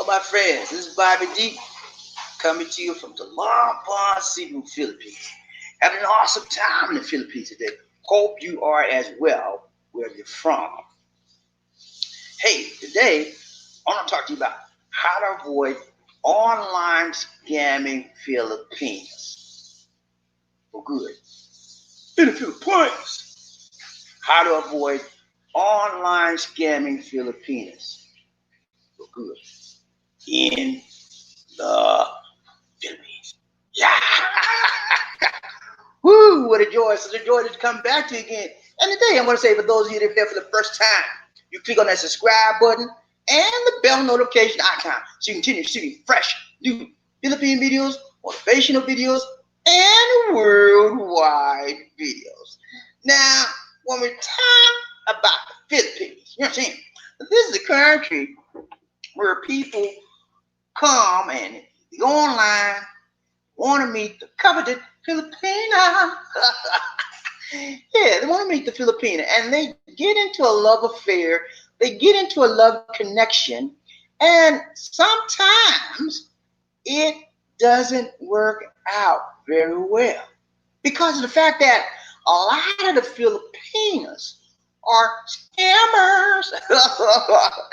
So, my friends, this is Bobby D coming to you from the Lombard City, Philippines. Having an awesome time in the Philippines today. Hope you are as well where you're from. Hey, today I want to talk to you about how to avoid online scamming Filipinas for good. In the Philippines, how to avoid online scamming Filipinas for good in the Philippines. Yeah. Woo, what a joy. Such a joy to come back to you again. And today I'm going to say for those of you that are here for the first time, you click on that subscribe button and the bell notification icon so you continue to see fresh, new Philippine videos, motivational videos, and worldwide videos. Now, when we talk about the Philippines, you know what I'm saying? This is a country where people come and go online, want to meet the coveted Filipina. Yeah, they want to meet the Filipina, and they get into a love affair. They get into a love connection, and sometimes it doesn't work out very well because of the fact that a lot of the Filipinas are scammers.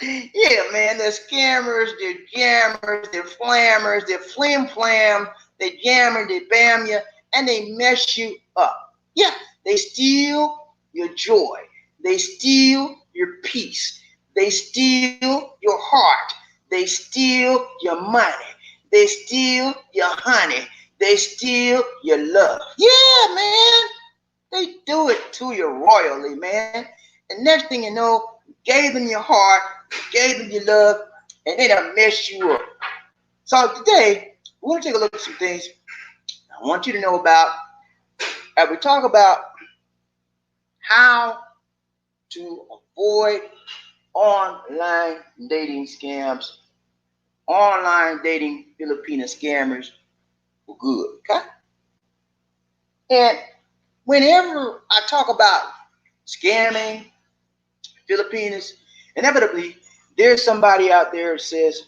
Yeah, man, they're scammers, they're jammers, they're flammers, they're flim flam, they jammer, they bam you, and they mess you up. Yeah, they steal your joy. They steal your peace. They steal your heart. They steal your money. They steal your honey. They steal your love. Yeah, man. They do it to you royally, man. And next thing you know, you gave them your heart, you gave them your love, and they done mess you up. So today, we want to take a look at some things I want you to know about as we talk about how to avoid online dating scams, online dating Filipina scammers for good, okay? And whenever I talk about scamming Filipinas, inevitably there's somebody out there that says,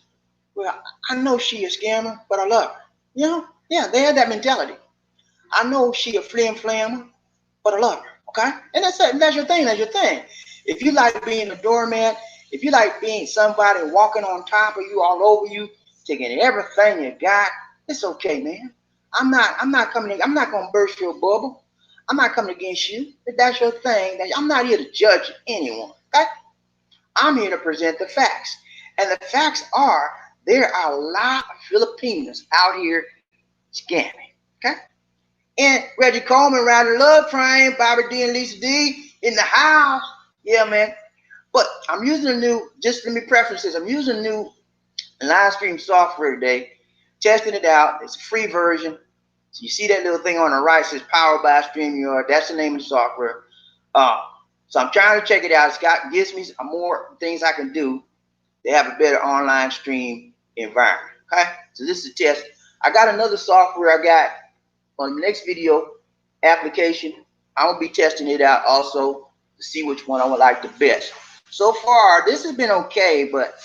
well, I know she a scammer, but I love her. You know? Yeah, they have that mentality. I know she a flim flammer, but I love her. Okay? And that's it. That's your thing. That's your thing. If you like being a doormat, if you like being somebody walking on top of you, all over you, taking everything you got, it's okay, man. I'm not coming in, I'm not gonna burst your bubble. I'm not coming against you. If that's your thing, I'm not here to judge anyone. Okay? I'm here to present the facts. And the facts are there are a lot of Filipinos out here scamming. Okay? And Reggie Coleman riding the love train, Bobby D and Lisa D in the house. Yeah, man. But I'm using a new, just let me preface this, I'm using a new live stream software today, testing it out. It's a free version. So you see that little thing on the right says powered by StreamYard. That's the name of the software. So I'm trying to check it out. Gives me more things I can do to have a better online stream environment. Okay? So this is a test. I got another software I got on the next video application. I will be testing it out also to see which one I would like the best. So far, this has been okay, but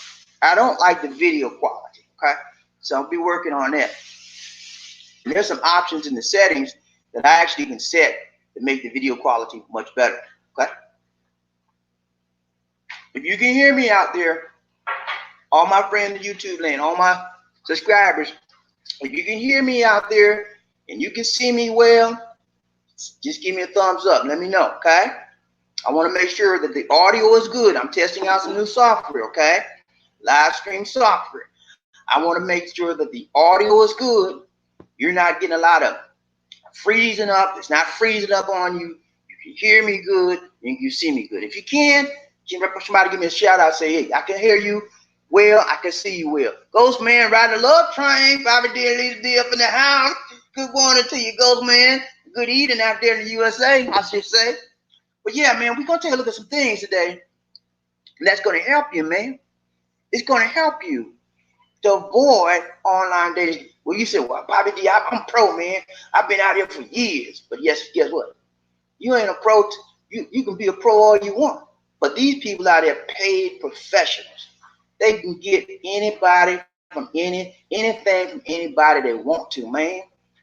I don't like the video quality. Okay? So I'll be working on that. And there's some options in the settings that I actually can set to make the video quality much better. Okay? If you can hear me out there, all my friends in YouTube land, all my subscribers, if you can hear me out there and you can see me well, just give me a thumbs up. Let me know, okay? I want to make sure that the audio is good. I'm testing out some new software, okay? Live stream software. I want to make sure that the audio is good. You're not getting a lot of freezing up. It's not freezing up on you. You can hear me good and you can see me good. If you can, somebody give me a shout out. Say, hey, I can hear you well. I can see you well. Ghost Man riding the love train. Bobby D, Lisa D up in the house. Good morning to you, Ghost Man. Good evening out there in the USA, I should say. But yeah, man, we're going to take a look at some things today. And that's going to help you, man. It's going to help you to avoid online dating. Well, you said, well, Bobby D, I'm pro, man. I've been out here for years. But yes, guess what? You ain't a pro. You can be a pro all you want. But these people out there paid professionals. They can get anybody from anything from anybody they want to, man.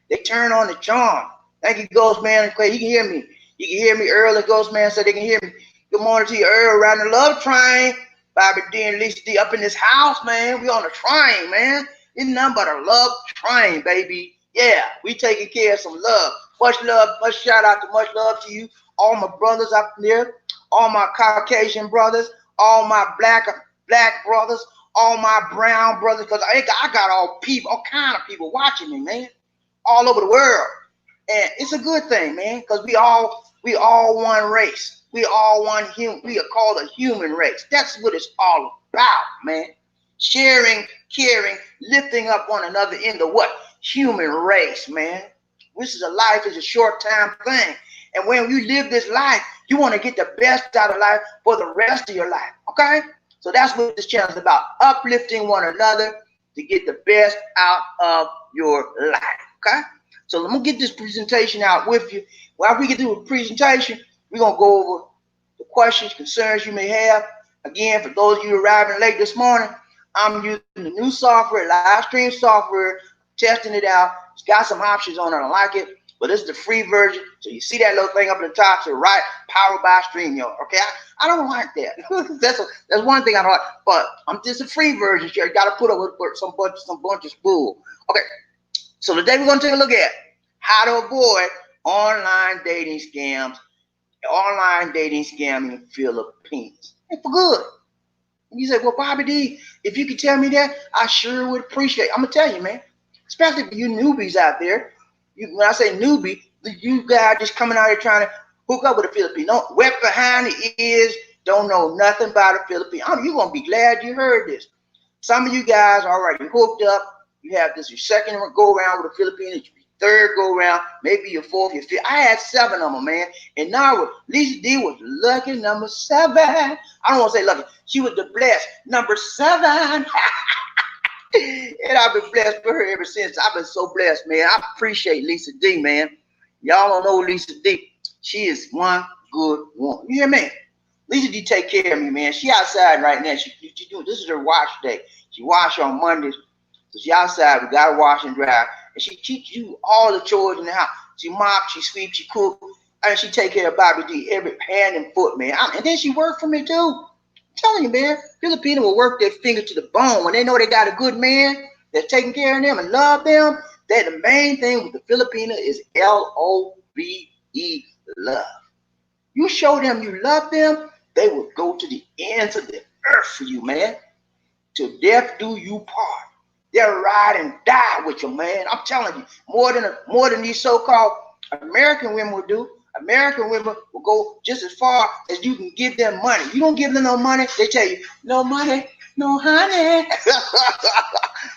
They turn on the charm. Thank you, Ghost Man. You can hear me. You can hear me early, Ghost Man, so they can hear me. Good morning to you, Earl, around the love train. Bobby D and Lisa D up in this house, man. We on the train, man. It's nothing but a love train, baby. Yeah, we taking care of some love. Much love, much shout out to much love to you. All my brothers up there, all my Caucasian brothers, all my black brothers, all my brown brothers, because I got all kind of people watching me, man, all over the world. And it's a good thing, man, because we all one race. We all one human. We are called a human race. That's what it's all about, man. Sharing, caring, lifting up one another in the what? Human race, man. This is a life, is a short time thing. And when you live this life, you want to get the best out of life for the rest of your life, okay? So that's what this channel is about, uplifting one another to get the best out of your life, okay? So I'm going to get this presentation out with you. While we get through the presentation, we're going to go over the questions, concerns you may have. Again, for those of you arriving late this morning, I'm using the new software, live stream software, testing it out. It's got some options on it. I like it, but this is the free version. So you see that little thing up at the top, so right, powered by StreamYard. Okay, I don't like that. that's one thing I don't like. But I'm just a free version. Here, you got to put up with some bunch of spool. Okay, so today we're going to take a look at how to avoid online dating scamming in the Philippines, and for good. You say, well, Bobby D, if you could tell me that, I sure would appreciate it. I'm going to tell you, man, especially for you newbies out there. When I say newbie, you guys just coming out here trying to hook up with a Filipino, wet behind the ears, don't know nothing about a Filipino. You're going to be glad you heard this. Some of you guys are already hooked up. You have this your second go around with a Filipino, your third go around, maybe your fourth, your fifth. I had 7 of them, man. And now Lisa D was lucky number 7. I don't want to say lucky. She was the blessed number 7. And I've been blessed for her ever since. I've been so blessed, man. I appreciate Lisa D, man. Y'all don't know Lisa D. She is one good woman. You hear me? Lisa D take care of me, man. She outside right now. She doing this is her wash day. She wash on Mondays. So she outside. We gotta wash and dry. And she teaches you all the chores in the house. She mop, she sweep, she cook, and she take care of Bobby D every hand and foot, man. And then she worked for me too. I'm telling you, man, Filipino will work their finger to the bone when they know they got a good man that's taking care of them and love them. That the main thing with the Filipino is LOVE, love. You show them you love them, they will go to the ends of the earth for you, man. Till death do you part. They'll ride and die with you, man. I'm telling you, more than these so-called American women will do. American women will go just as far as you can give them money. You don't give them no money, they tell you, no money, no honey.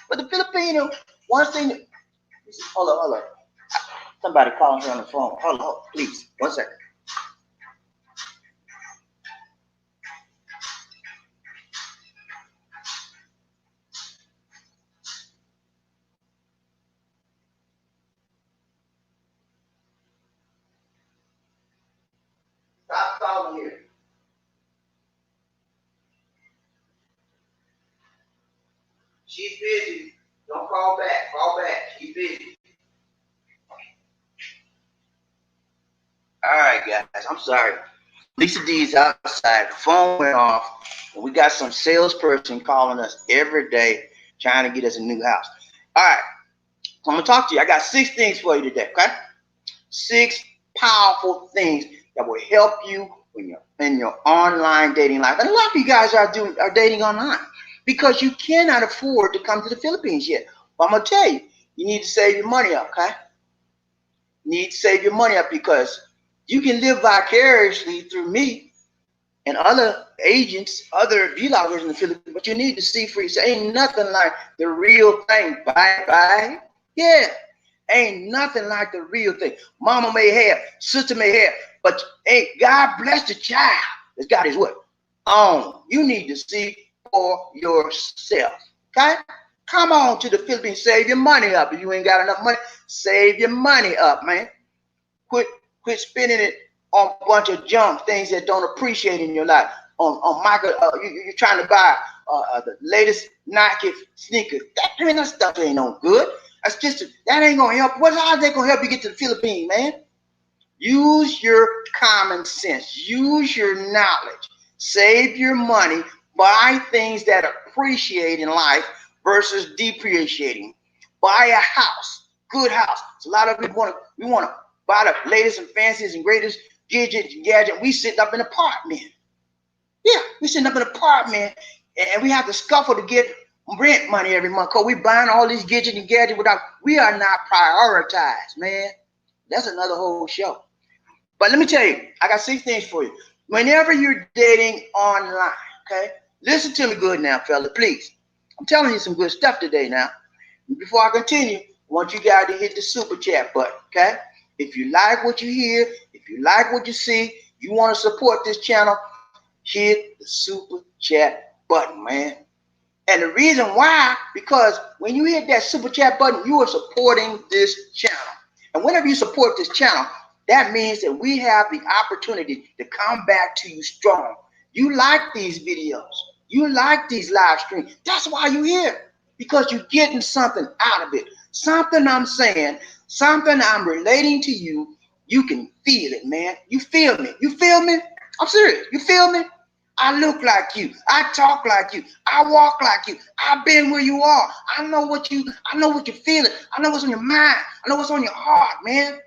But the Filipino, one thing, hold on. Somebody calling her on the phone. Hold on, please, 1 second. Stop calling here. She's busy. Don't call back. Call back. She's busy. All right, guys. I'm sorry. Lisa D is outside. The phone went off. And we got some salesperson calling us every day trying to get us a new house. All right. So I'm going to talk to you. I got 6 things for you today, okay? 6 powerful things that will help you when you're in your online dating life. And a lot of you guys are dating online because you cannot afford to come to the Philippines yet. But I'm going to tell you, you need to save your money up, okay? You need to save your money up because you can live vicariously through me and other agents, other vloggers in the Philippines, but you need to see for yourself. Ain't nothing like the real thing. Bye. Yeah. Ain't nothing like the real thing. Mama may have, sister may have, but ain't God bless the child that's got his what? You need to see for yourself. Okay? Come on to the Philippines. Save your money up. If you ain't got enough money, save your money up, man. Quit spending it on a bunch of junk, things that don't appreciate in your life. On Michael, you're trying to buy the latest Nike sneakers. That stuff ain't no good. That ain't gonna help. How is that gonna help you get to the Philippines, man? Use your common sense. Use your knowledge. Save your money. Buy things that appreciate in life versus depreciating. Buy a house, good house. So a lot of people we want to buy the latest and fanciest and greatest gadget. We sit up in an apartment. Yeah, we sitting up in an apartment and we have to scuffle to get rent money every month because we buying all these gadgets and gadgets we are not prioritized, man. That's another whole show. But let me tell you, I got 6 things for you. Whenever you're dating online, okay, listen to me good now, fella, please. I'm telling you some good stuff today now. Before I continue, I want you guys to hit the super chat button, okay? If you like what you hear, if you like what you see, you want to support this channel, hit the super chat button, man. And the reason why, because when you hit that super chat button, you are supporting this channel. And whenever you support this channel, that means that we have the opportunity to come back to you strong. You like these videos. You like these live streams. That's why you're here. Because you're getting something out of it. Something I'm saying, something I'm relating to you. You can feel it, man. You feel me. You feel me? I'm serious. You feel me? I look like you. I talk like you. I walk like you. I've been where you are. I know what you're feeling. I know what's on your mind. I know what's on your heart, man.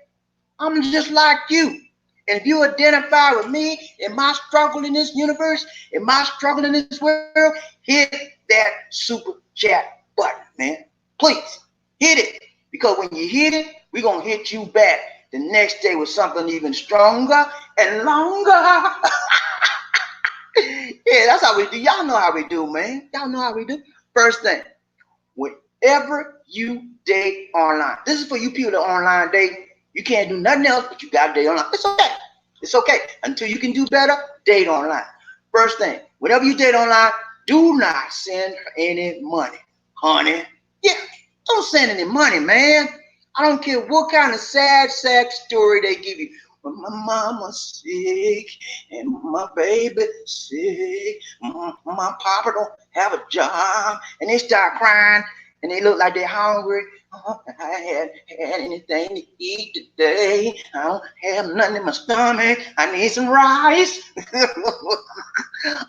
I'm just like you. And if you identify with me in my struggle in this universe, in my struggle in this world, hit that super chat button, man. Please hit it. Because when you hit it, we're going to hit you back the next day with something even stronger and longer. Yeah, that's how we do. Y'all know how we do, man. Y'all know how we do. First thing, whenever you date online, this is for you people that online date. You can't do nothing else, but you got to date online. It's okay. It's okay. Until you can do better, date online. First thing, whenever you date online, do not send any money, honey. Yeah, don't send any money, man. I don't care what kind of sad story they give you. When my mama's sick and my baby sick, my papa don't have a job, and they start crying and they look like they're hungry. Oh, I had anything to eat today. I don't have nothing in my stomach. I need some rice.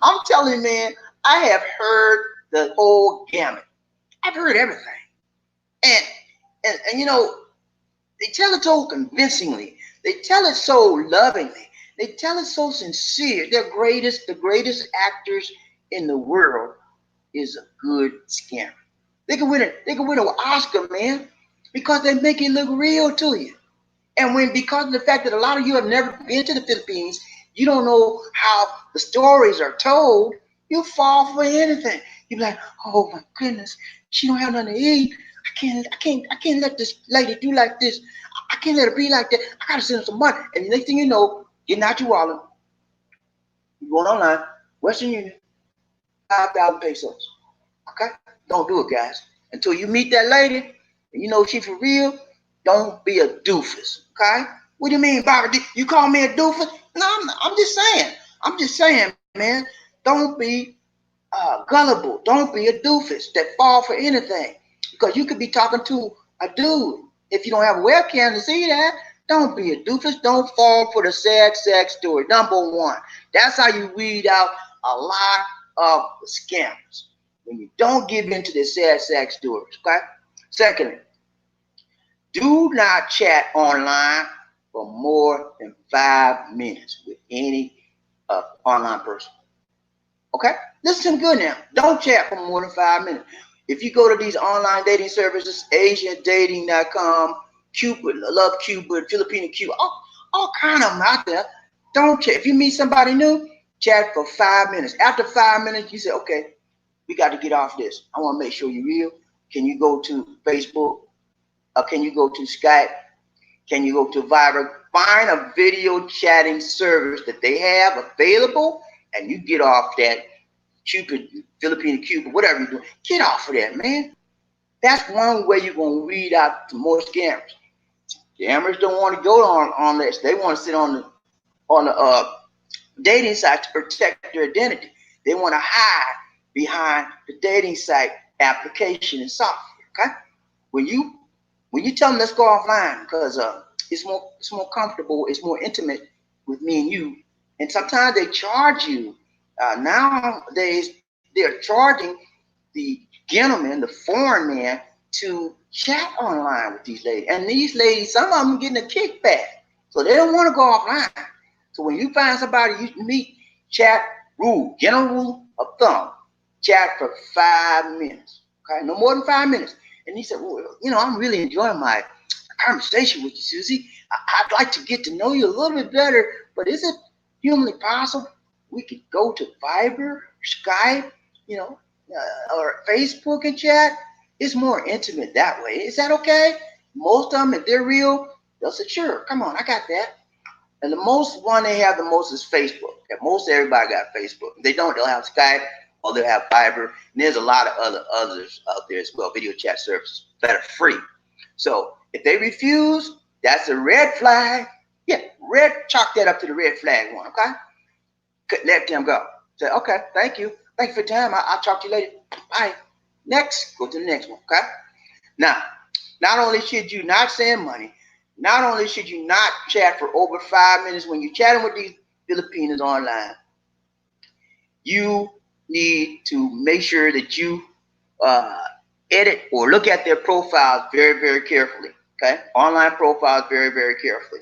I'm telling you, man, I have heard the whole gamut. I've heard everything. And you know, they tell it so convincingly. They tell it so lovingly. They tell it so sincere. The greatest actors in the world is a good scammer. They can win an Oscar, man, because they make it look real to you. And because of the fact that a lot of you have never been to the Philippines, you don't know how the stories are told, you fall for anything. You're like, oh my goodness, she don't have nothing to eat. I can't let this lady do like this. I can't let her be like that. I gotta send her some money. And the next thing you know, getting out your wallet, you're going online, Western Union, 5,000 pesos. Okay? Don't do it, guys. Until you meet that lady and you know she for real, don't be a doofus. Okay? What do you mean, Barbara? You call me a doofus? No, I'm just saying. I'm just saying, man. Don't be gullible. Don't be a doofus that fall for anything. Because you could be talking to a dude. If you don't have a webcam to see that, don't be a doofus. Don't fall for the sad story. Number one. That's how you weed out a lot of the scammers. When you don't give in to the sad stories, okay? Secondly, do not chat online for more than 5 minutes with any online person. Okay? Listen good now. Don't chat for more than 5 minutes. If you go to these online dating services, AsianDating.com, Cupid, Love Cupid, Filipina Cupid, all kind of them out there, don't chat. If you meet somebody new, chat for 5 minutes. After 5 minutes, you say, okay, we got to get off this. I want to make sure you're real. Can you go to Facebook? Can you go to Skype? Can you go to Viber? Find a video chatting service that they have available, and you get off that Cupid, Filipina Cupid, whatever you're doing. Get off of that, man. That's one way you're going to weed out some more scammers. Scammers don't want to go on this. They want to sit on the dating site to protect their identity. They want to hide behind the dating site application and software. Okay, when you tell them let's go offline because it's more comfortable, it's more intimate with me and you, and sometimes they charge you. Nowadays they're charging the gentleman, the foreign man, to chat online with these ladies, and these ladies, some of them getting a kickback, so they don't want to go offline. So when you find somebody you meet, chat general rule of thumb, chat for 5 minutes. Okay, no more than 5 minutes. And he said, well, I'm really enjoying my conversation with you, Susie. I'd like to get to know you a little bit better, but is it humanly possible we could go to Viber, Skype, or Facebook and chat? It's more intimate that way. Is that okay? Most of them, if they're real, they'll say, sure, come on, I got that. And the most one they have the most is Facebook. And most everybody got Facebook. If they don't, they'll have Skype or they'll have Viber. And there's a lot of others out there as well, video chat services that are free. So if they refuse, that's a red flag. Yeah, chalk that up to the red flag one, okay? Let them go. Say, okay, thank you. Thank you for your time. I'll talk to you later. Bye. Next, go to the next one, okay? Now, not only should you not send money, not only should you not chat for over 5 minutes when you're chatting with these Filipinas online, you need to make sure that you edit or look at their profiles very, very carefully. Okay? Online profiles very, very carefully.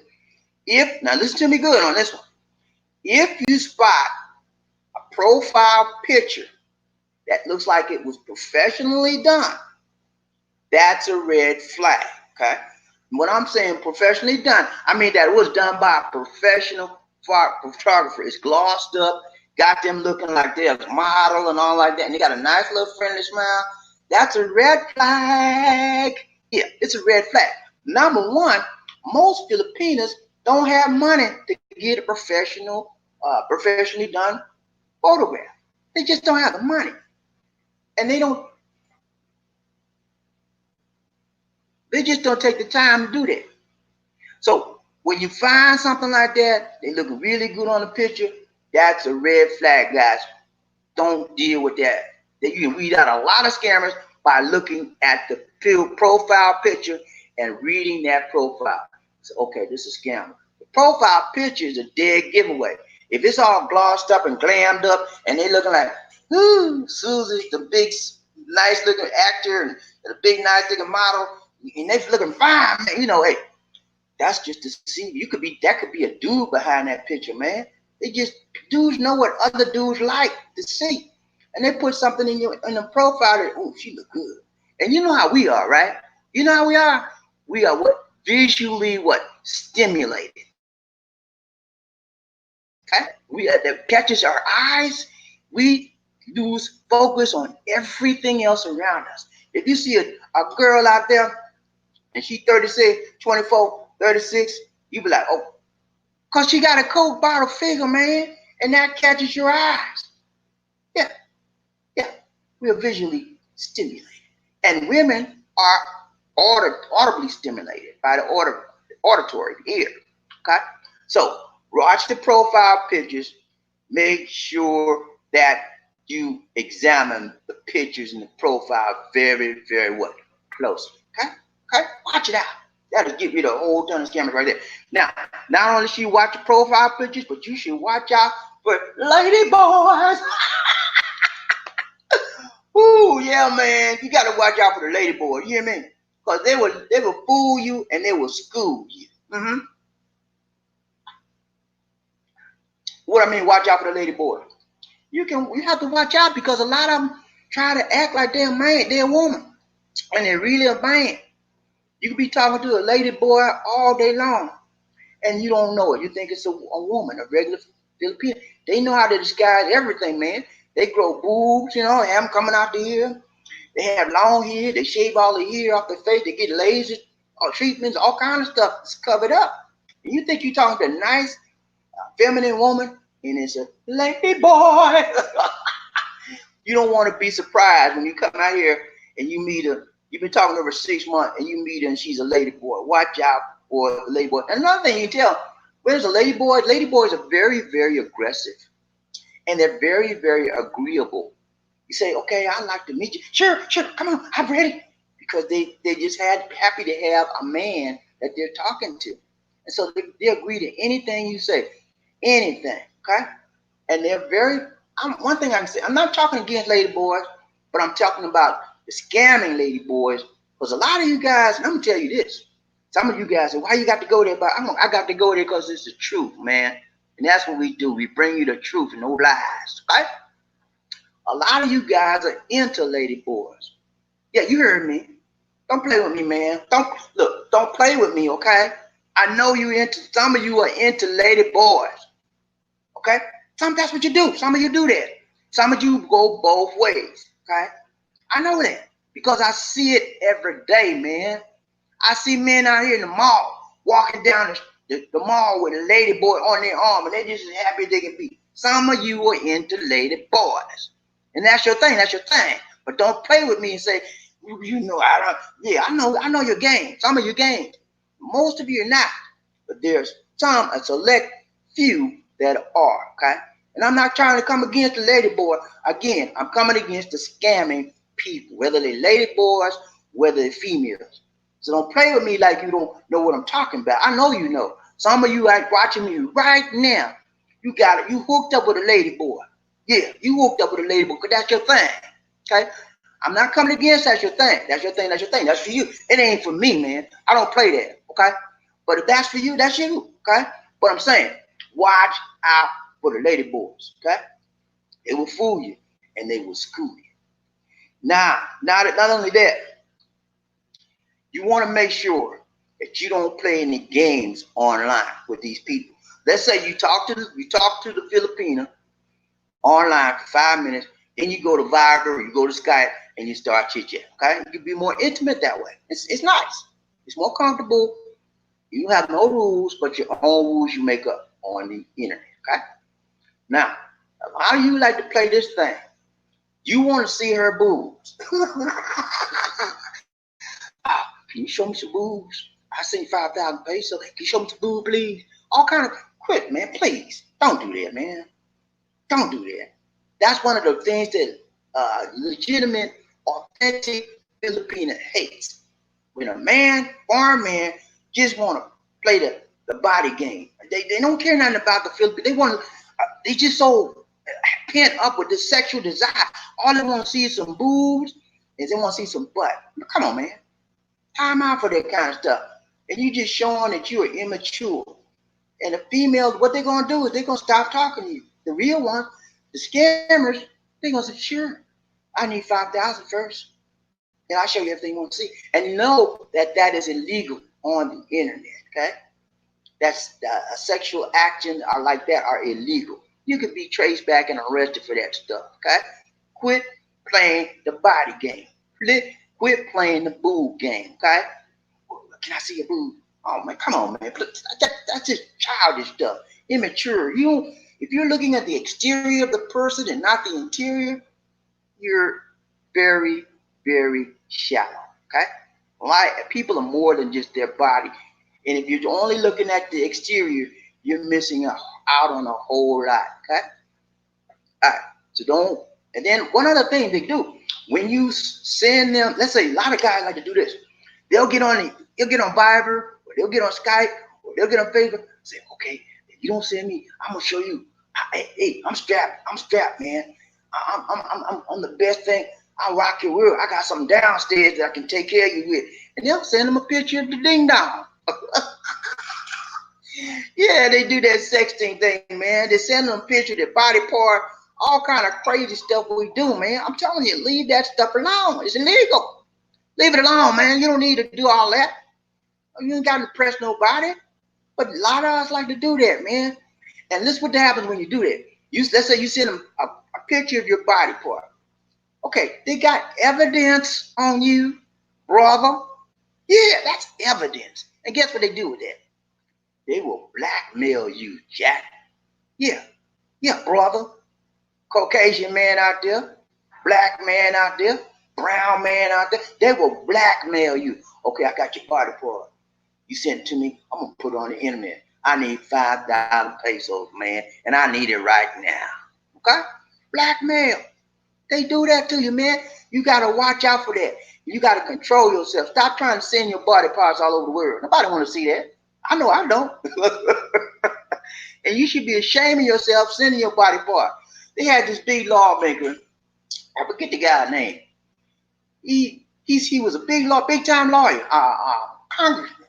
Now listen to me good on this one. If you spot a profile picture that looks like it was professionally done, that's a red flag. Okay? When I'm saying professionally done, I mean that it was done by a professional photographer. It's glossed up, got them looking like they're a model and all like that, and they got a nice little friendly smile. That's a red flag. Yeah, it's a red flag. Number one, most Filipinas don't have money to get a professionally done photograph. They just don't have the money, and they just don't take the time to do that. So when you find something like that, they look really good on the picture, that's a red flag, guys. Don't deal with that. You can weed out a lot of scammers by looking at the profile picture and reading that profile. So, okay, this is a scammer. The profile picture is a dead giveaway. If it's all glossed up and glammed up and they looking like, Susie's the big, nice looking actor and the big, nice looking model, and they looking fine, man, hey, that's just to see. That could be a dude behind that picture, man. Dudes know what other dudes like to see. And they put something in the profile that, oh, she look good. And you know how we are, right? You know how we are? We are what? Visually what? Stimulated. Okay? That catches our eyes. We lose focus on everything else around us. If you see a girl out there and she 36, 24, 36, you be like, oh, because she got a Coke bottle figure, man, and that catches your eyes. Yeah, we are visually stimulated. And women are audibly stimulated by the auditory ear. Okay? So watch the profile pictures. Make sure that you examine the pictures in the profile very, very well, closely. Okay? Watch it out. That'll give you the whole ton of scammers right there. Now, not only should you watch the profile pictures, but you should watch out for ladyboys. Ooh, yeah, man. You got to watch out for the ladyboys. You hear me? Because they will fool you and they will school you. Mm-hmm. What I mean, watch out for the ladyboys. You have to watch out because a lot of them try to act like they're a man, they're a woman, and they're really a man. You could be talking to a lady boy all day long, and you don't know it. You think it's a woman, a regular Filipino. They know how to disguise everything, man. They grow boobs, have them coming out the ear. They have long hair. They shave all the hair off their face. They get laser treatments, all kinds of stuff that's covered up. And you think you're talking to a nice, feminine woman, and it's a lady boy. You don't want to be surprised when you come out here and you meet her. You've been talking to her for 6 months and you meet her and she's a lady boy. Watch out for a lady boy. And another thing you can tell, where's a lady boy? Lady boys are very, very aggressive. And they're very, very agreeable. You say, okay, I'd like to meet you. Sure, come on, I'm ready. Because they just happy to have a man that they're talking to. And so they agree to anything you say. Anything. Okay? And they're very, one thing I can say, I'm not talking against lady boys, but I'm talking about the scamming lady boys. Because a lot of you guys, and I'm going to tell you this. Some of you guys say, why you got to go there? But I got to go there because it's the truth, man. And that's what we do. We bring you the truth and no lies. Okay? A lot of you guys are into lady boys. Yeah, you heard me. Don't play with me, man. Don't play with me, okay? I know some of you are into lady boys. Okay? That's what you do. Some of you do that. Some of you go both ways. Okay? I know that. Because I see it every day, man. I see men out here in the mall walking down the mall with a lady boy on their arm, and they're just as happy as they can be. Some of you are into lady boys. And that's your thing. That's your thing. But don't play with me and say, you know, I know your game. Some of your games. Most of you are not. But there's a select few that are, okay? And I'm not trying to come against the lady boy. Again, I'm coming against the scamming people, whether they're lady boys, whether they're females. So don't play with me like you don't know what I'm talking about. I know you know. Some of you are watching me right now. You got it. You hooked up with a lady boy. Yeah, you hooked up with a lady boy because that's your thing. Okay? I'm not coming against that's your thing. That's your thing. That's your thing. That's for you. It ain't for me, man. I don't play that. Okay? But if that's for you, that's you. Okay? But I'm saying, watch out for the lady boys. Okay? They will fool you and they will school you. Now, not only that, you want to make sure that you don't play any games online with these people. Let's say you talk to the Filipina online for 5 minutes, then you go to Viber, you go to Skype, and you start chit-chat. Okay? You can be more intimate that way. It's nice. It's more comfortable. You have no rules, but your own rules you make up on the internet. Okay? Now, how do you like to play this thing? You want to see her boobs. Can you show me some boobs? I seen 5,000 pesos. Can you show me some boobs, please? All kind of quit, man. Please. Don't do that, man. Don't do that. That's one of the things that legitimate, authentic Filipina hates. When a man, foreign man, just want to play the body game. They don't care nothing about the Philippines. They just so pent up with this sexual desire. All they want to see is some boobs and they want to see some butt. Come on, man. Time out for that kind of stuff. And you just showing that you are immature. And the females, what they're going to do is they're going to stop talking to you. The real ones, the scammers, they're going to say, sure, I need 5,000 first. And I'll show you everything you want to see. And know that that is illegal on the internet, okay? That's sexual actions are like that are illegal. You could be traced back and arrested for that stuff, okay? Quit playing the body game. Quit playing the boob game, okay? Can I see your boob? Oh man, come on, man. That's just childish stuff. Immature. If you're looking at the exterior of the person and not the interior, you're very, very shallow. Okay? People are more than just their body. And if you're only looking at the exterior, you're missing out on a whole lot. Okay? All right. So don't. And then one other thing they do, when you send them, let's say a lot of guys like to do this. They'll get on Viber, or they'll get on Skype, or they'll get on Facebook. Say, okay, if you don't send me, I'm gonna show you. Hey, I'm strapped. I'm strapped, man. I'm the best thing. I rock your world. I got something downstairs that I can take care of you with. And they'll send them a picture of the ding dong. Yeah, they do that sexting thing, man. They send them a picture of their body part, all kind of crazy stuff we do, man. I'm telling you, leave that stuff alone. It's illegal. Leave it alone, man. You don't need to do all that. You ain't got to impress nobody. But a lot of us like to do that, man. And this is what happens when you do that. Let's say you send them a picture of your body part. Okay, they got evidence on you, brother. Yeah, that's evidence. And guess what they do with that? They will blackmail you, Jack. Yeah, brother. Caucasian man out there, black man out there, brown man out there. They will blackmail you. Okay, I got your body part. You send it to me. I'm going to put it on the internet. I need 5,000 pesos, man. And I need it right now. Okay? Blackmail. They do that to you, man. You got to watch out for that. You got to control yourself. Stop trying to send your body parts all over the world. Nobody want to see that. I know I don't. And you should be ashamed of yourself sending your body part. They had this big lawmaker. I forget the guy's name. He was a big time lawyer, congressman.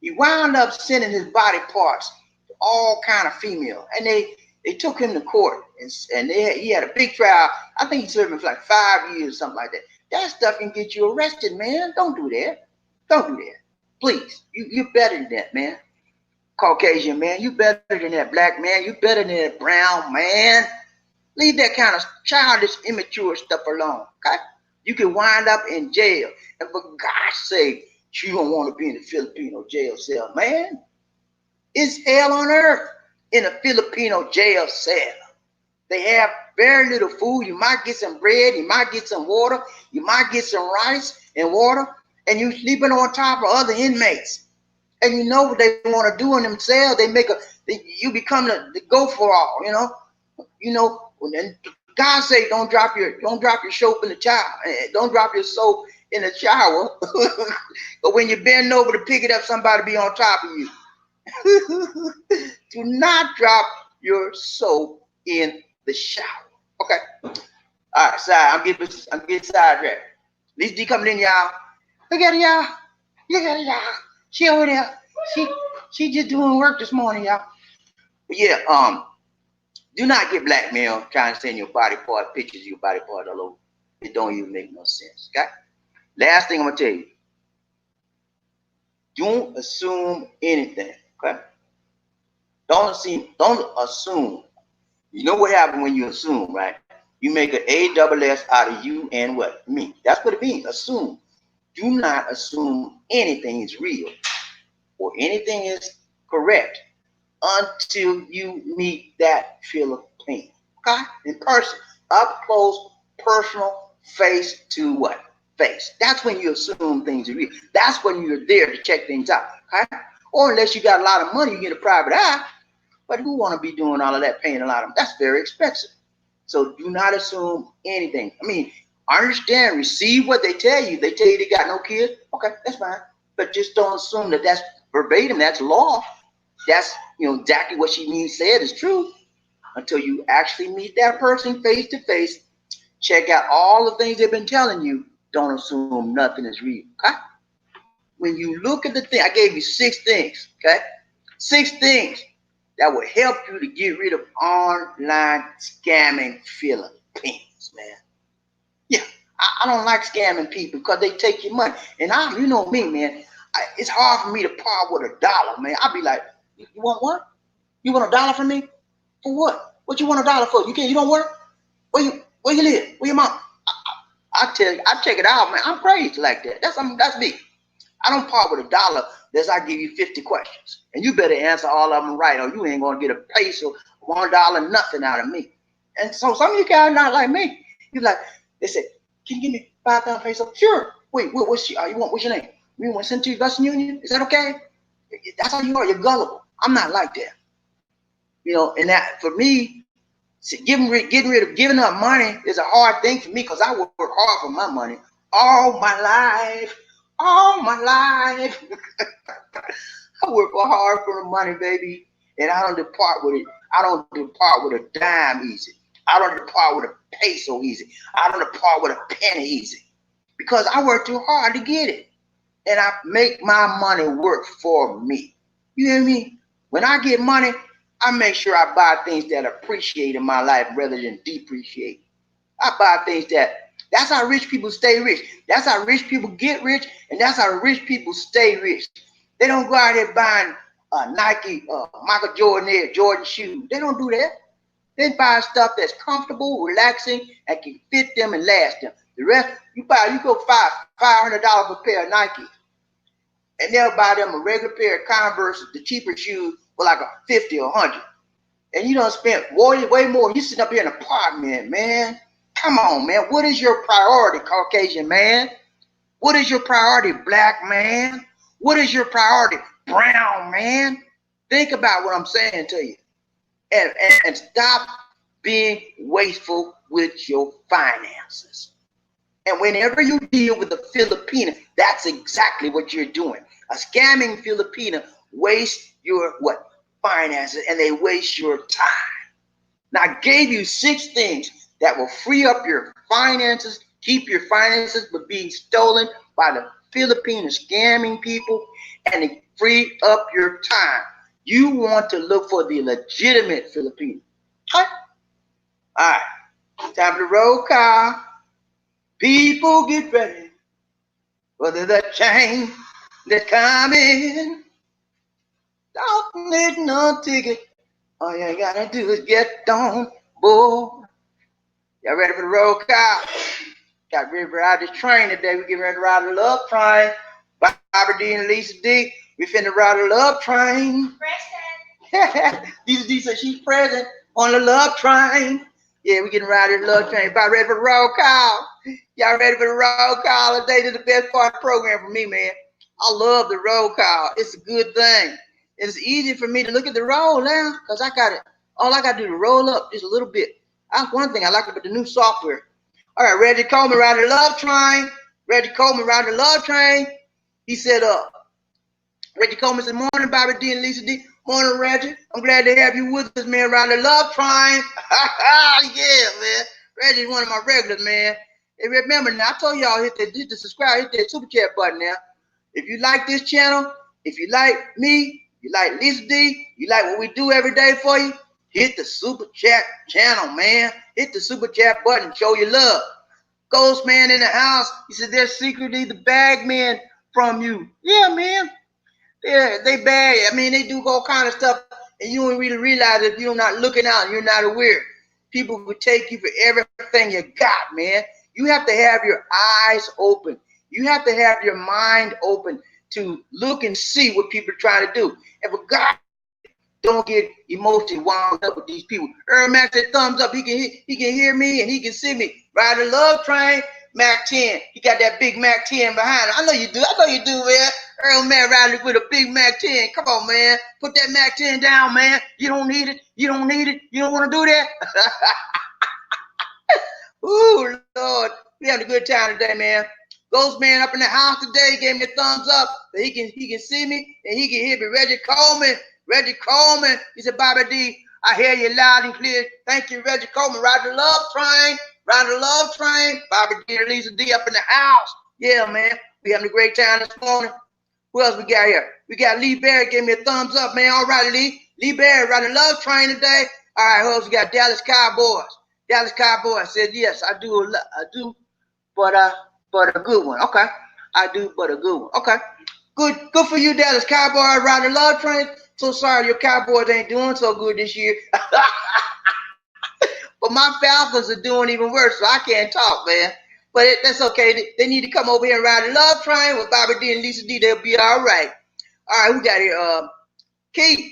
He wound up sending his body parts to all kind of female, and they took him to court, and he had a big trial. I think he served for like 5 years, something like that. That stuff can get you arrested, man. Don't do that. Don't do that. Please. You're better than that, man. Caucasian man, you better than that black man. You better than that brown man. Leave that kind of childish, immature stuff alone, okay? You can wind up in jail. And for God's sake, you don't want to be in the Filipino jail cell, man. It's hell on earth in a Filipino jail cell. They have very little food. You might get some bread. You might get some water. You might get some rice and water. And you sleeping on top of other inmates. And you know what they want to do in themselves. You become the go for all, you know. You know, and God say don't drop your soap in the shower. Don't drop your soap in the shower. But when you bend over to pick it up, somebody be on top of you. Do not drop your soap in the shower. Okay. All right, sorry, I'm getting sidetracked. At least D coming in, y'all. Look at her, y'all. Look at her, y'all. She over there. She just doing work this morning, y'all. But yeah, do not get blackmailed trying to send your body part pictures of your body part all over. It don't even make no sense. Okay. Last thing I'm gonna tell you. Don't assume anything. Okay. Don't assume. You know what happens when you assume, right? You make an ASS out of you and what? Me. That's what it means. Assume. Do not assume anything is real or anything is correct until you meet that Filipino. Okay? In person. Up close, personal, face to what? Face. That's when you assume things are real. That's when you're there to check things out. Okay? Or unless you got a lot of money, you get a private eye. But who want to be doing all of that, paying a lot of? That's very expensive. So do not assume anything. I mean, understand, receive what they tell you. They tell you they got no kids. Okay, that's fine. But just don't assume that that's verbatim. That's law. That's, you know, exactly what she means said is true until you actually meet that person face to face. Check out all the things they've been telling you. Don't assume nothing is real. Okay? When you look at the thing, I gave you 6 things. Okay? 6 things that will help you to get rid of online scamming Philippines, man. Yeah, I don't like scamming people because they take your money. And you know me, man. It's hard for me to part with $1, man. I'll be like, you want what? You want $1 from me? For what? What you want $1 for? You don't work? Where you live? Where your mom? I tell you, I check it out, man. I'm crazy like that. That's me. I don't part with $1 unless I give you 50 questions. And you better answer all of them right, or you ain't gonna get a peso, $1, nothing out of me. And so some of you guys are not like me. You're like, they said, can you give me 5,000 pesos? Sure. Wait, what's your name? You want to send to your Western Union? Is that okay? That's how you are. You're gullible. I'm not like that. You know, and that for me, getting rid of giving up money is a hard thing for me because I work hard for my money all my life. All my life. I work hard for the money, baby. And I don't depart with it. I don't depart with a dime easy. I don't depart with a peso easy. I don't depart with a penny easy. Because I work too hard to get it. And I make my money work for me. You hear me? When I get money, I make sure I buy things that appreciate in my life rather than depreciate. I buy things that's how rich people stay rich. That's how rich people get rich, and that's how rich people stay rich. They don't go out there buying Nike, Michael Jordan shoes. They don't do that. They buy stuff that's comfortable, relaxing, and can fit them and last them. The rest, you go $500 a pair of Nike, and they'll buy them a regular pair of Converse, the cheaper shoes, for like a 50 or 100. And you don't spend way more. You sitting up here in an apartment, man. Come on, man. What is your priority, Caucasian man? What is your priority, black man? What is your priority, brown man? Think about what I'm saying to you. And stop being wasteful with your finances. And whenever you deal with a Filipina, that's exactly what you're doing. A scamming Filipina wastes your what? Finances, and they waste your time. Now, I gave you 6 things that will free up your finances, keep your finances from being stolen by the Filipino scamming people, and free up your time. You want to look for the legitimate Filipino. All right. Time to roll call. People get ready for the change that's coming. Don't need no ticket. All you gotta do is get on board. Y'all ready for the roll call? Got ready to ride this train today. We getting ready to ride the love train. Barbara D and Lisa D. We finna ride the love train. Lisa D said she's present on the love train. Yeah, we getting ride this love train. About ready for the roll call. Y'all ready for the roll call today? This is the best part of the program for me, man. I love the roll call. It's a good thing. It's easy for me to look at the roll now because I got it. All I got to do is roll up just a little bit. That's one thing I like about the new software. All right, Reggie Coleman ride the love train. Reggie Coleman ride the love train. He said, Reggie Coleman said, morning, Bobby D and Lisa D. Morning, Reggie. I'm glad to have you with us, man, around the love train. Yeah, man. Reggie's one of my regulars, man. And remember now, I told y'all hit the subscribe, hit that super chat button now. If you like this channel, if you like me, you like Lisa D, you like what we do every day for you, hit the super chat channel, man. Hit the super chat button, show your love. Ghost man in the house, he said they're secretly the bag man from you. Yeah, man. Yeah, they bad. I mean, they do all kind of stuff, and you don't really realize it if you're not looking out and you're not aware. People will take you for everything you got, man. You have to have your eyes open. You have to have your mind open to look and see what people are trying to do. And for God, don't get emotionally wound up with these people. Earl Mac said thumbs up. He can hear me and he can see me. Ride the love train, Mac 10. He got that big Mac 10 behind him. I know you do. Man. Earl Mac riding with a big Mac 10. Come on, man. Put that Mac 10 down, man. You don't need it. You don't want to do that. Ooh, Lord. We having a good time today, man. Ghost man up in the house today gave me a thumbs up so he can see me and he can hear me. Reggie Coleman. He said, Bobby D, I hear you loud and clear. Thank you, Reggie Coleman. Ride the love train. Bobby D and Lisa D up in the house. Yeah, man. We having a great time this morning. Who else we got here? We got Lee Berry gave me a thumbs up, man. All right, Lee. Lee Berry riding the love train today. All right, who else we got? Dallas Cowboys. Dallas Cowboys said, yes, I do, but a good one. Okay. I do, but a good one. Okay. Good for you, Dallas Cowboys riding the love train. So sorry your Cowboys ain't doing so good this year. But my Falcons are doing even worse, so I can't talk, man. But that's okay. They need to come over here and ride the love train with Bobby D and Lisa D. They'll be all right. All right, who got here? Keith.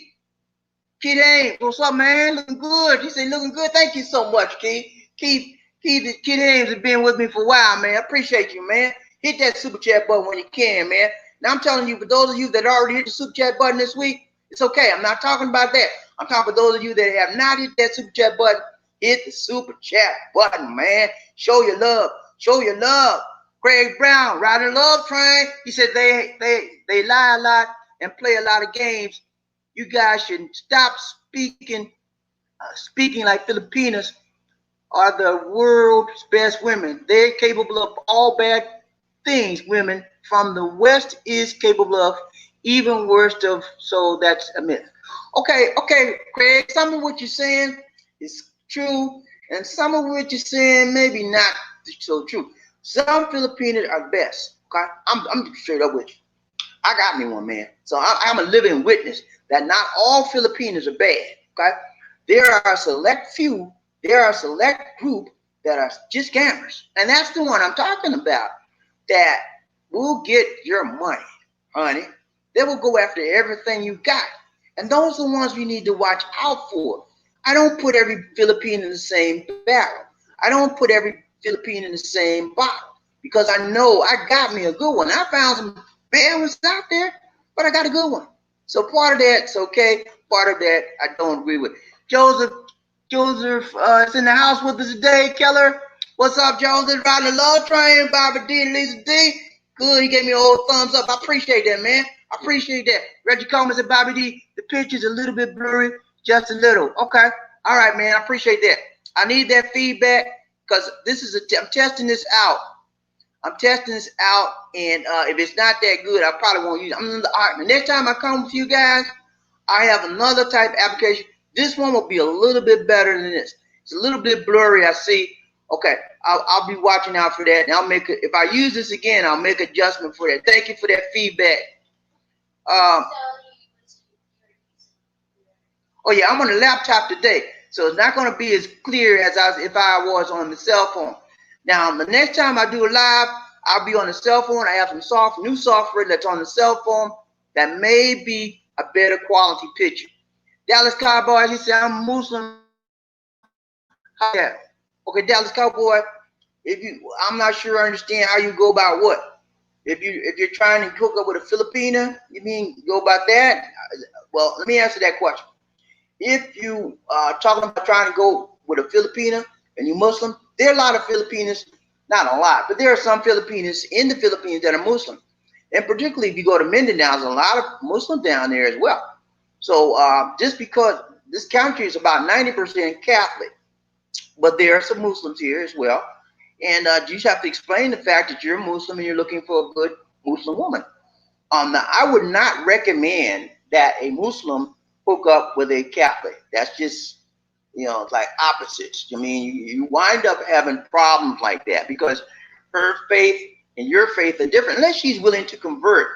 Keith Haynes. What's up, man? Looking good. He said looking good. Thank you so much, Keith. Keith Haynes has been with me for a while, man. I appreciate you, man. Hit that super chat button when you can, man. Now I'm telling you, for those of you that already hit the super chat button this week, it's okay. I'm not talking about that. I'm talking for those of you that have not hit that super chat button. Hit the super chat button, man. Show your love. Craig Brown, riding the love train. He said they lie a lot and play a lot of games. You guys should stop speaking like Filipinas are the world's best women. They're capable of all bad things women from the West is capable of, even worse of, so that's a myth. Okay, Craig, some of what you're saying is true, and some of what you're saying maybe not so true. Some Filipinos are best. Okay, I'm straight up with you. I got me one, man. So I'm a living witness that not all Filipinos are bad. Okay, there are a select few. There are a select group that are just scammers, and that's the one I'm talking about. That will get your money, honey. They will go after everything you got, and those are the ones we need to watch out for. I don't put every Filipino in the same barrel. I don't put every Filipino in the same bottle because I know I got me a good one. I found some bad ones out there, but I got a good one. So part of that's okay. Part of that I don't agree with. Joseph Joseph is in the house with us today. Keller, what's up, Joseph? Riding the love train, Bobby D and Lisa D. Good, he gave me a whole thumbs up. I appreciate that, man. I appreciate that. Reggie Coleman said, Bobby D, the picture's a little bit blurry, just a little. Okay, all right, man. I appreciate that. I need that feedback because I'm testing this out. I'm testing this out, and if it's not that good, I probably won't use it. All right, the next time I come with you guys, I have another type of application. This one will be a little bit better than this. It's a little bit blurry, I see. Okay, I'll be watching out for that, and I'll make it. If I use this again, I'll make adjustment for that. Thank you for that feedback. Oh yeah, I'm on the laptop today, so it's not going to be as clear as if I was on the cell phone. Now, the next time I do a live, I'll be on the cell phone. I have some new software that's on the cell phone that may be a better quality picture. Dallas Cowboys, he said, I'm Muslim. Yeah. Okay, Dallas Cowboy, I'm not sure I understand how you go about what. If you're trying to hook up with a Filipina, you mean go about that? Well, let me answer that question. If you are talking about trying to go with a Filipina and you're Muslim, there are a lot of Filipinas, not a lot, but there are some Filipinas in the Philippines that are Muslim. And particularly if you go to Mindanao, there's a lot of Muslims down there as well. So just because this country is about 90% Catholic, but there are some Muslims here as well. And you just have to explain the fact that you're a Muslim and you're looking for a good Muslim woman. Now, I would not recommend that a Muslim hook up with a Catholic. That's just, like opposites. I mean, you wind up having problems like that because her faith and your faith are different, unless she's willing to convert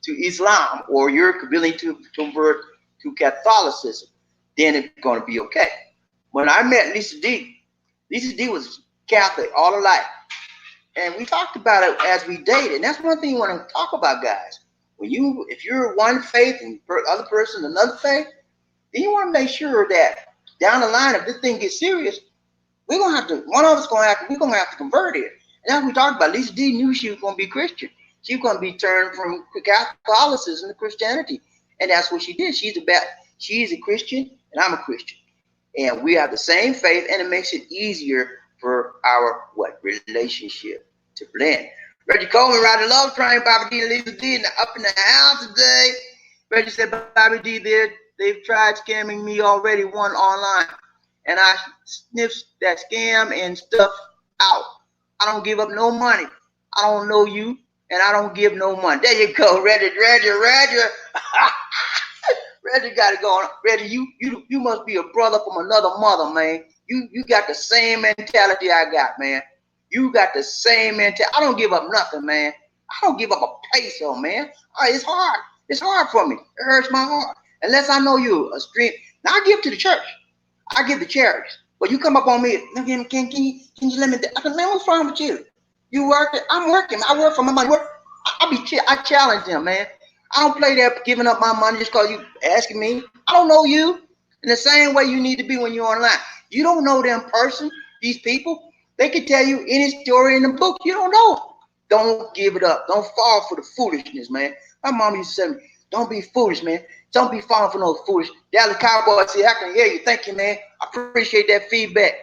to Islam or you're willing to convert to Catholicism, then it's going to be okay. When I met Lisa D was Catholic all her life. And we talked about it as we dated. And that's one thing you want to talk about, guys. If you're one faith and the other person another faith, then you want to make sure that down the line, if this thing gets serious, we're gonna have to convert it. And that's what we talked about. Lisa D knew she was gonna be Christian. She was gonna be turned from Catholicism to Christianity, and that's what she did. She's a Christian, and I'm a Christian, and we have the same faith, and it makes it easier for our relationship to blend. Reggie Coleman riding love train, Bobby D and Lisa D up in the house today. Reggie said, Bobby D, they've tried scamming me already, one online, and I sniffed that scam and stuff out. I don't give up no money. I don't know you, and I don't give no money. There you go, Reggie. Reggie got it going. Reggie, you must be a brother from another mother, man. You got the same mentality I got, man. You got the same mentality. I don't give up nothing, man. I don't give up a peso, man. It's hard. It's hard for me. It hurts my heart. Unless I know you a stream. Now I give to the church. I give to charities. But you come up on me, can you let me? I said, man, what's wrong with you? You working? I'm working. I work for my money. I challenge them, man. I don't play that giving up my money just because you asking me. I don't know you. In the same way you need to be when you're online. You don't know them person, these people. They can tell you any story in the book. You don't know. Don't give it up. Don't fall for the foolishness, man. My mom used to say, don't be foolish, man. Don't be falling for no foolish. Dallas Cowboy said, I can hear you. Thank you, man. I appreciate that feedback.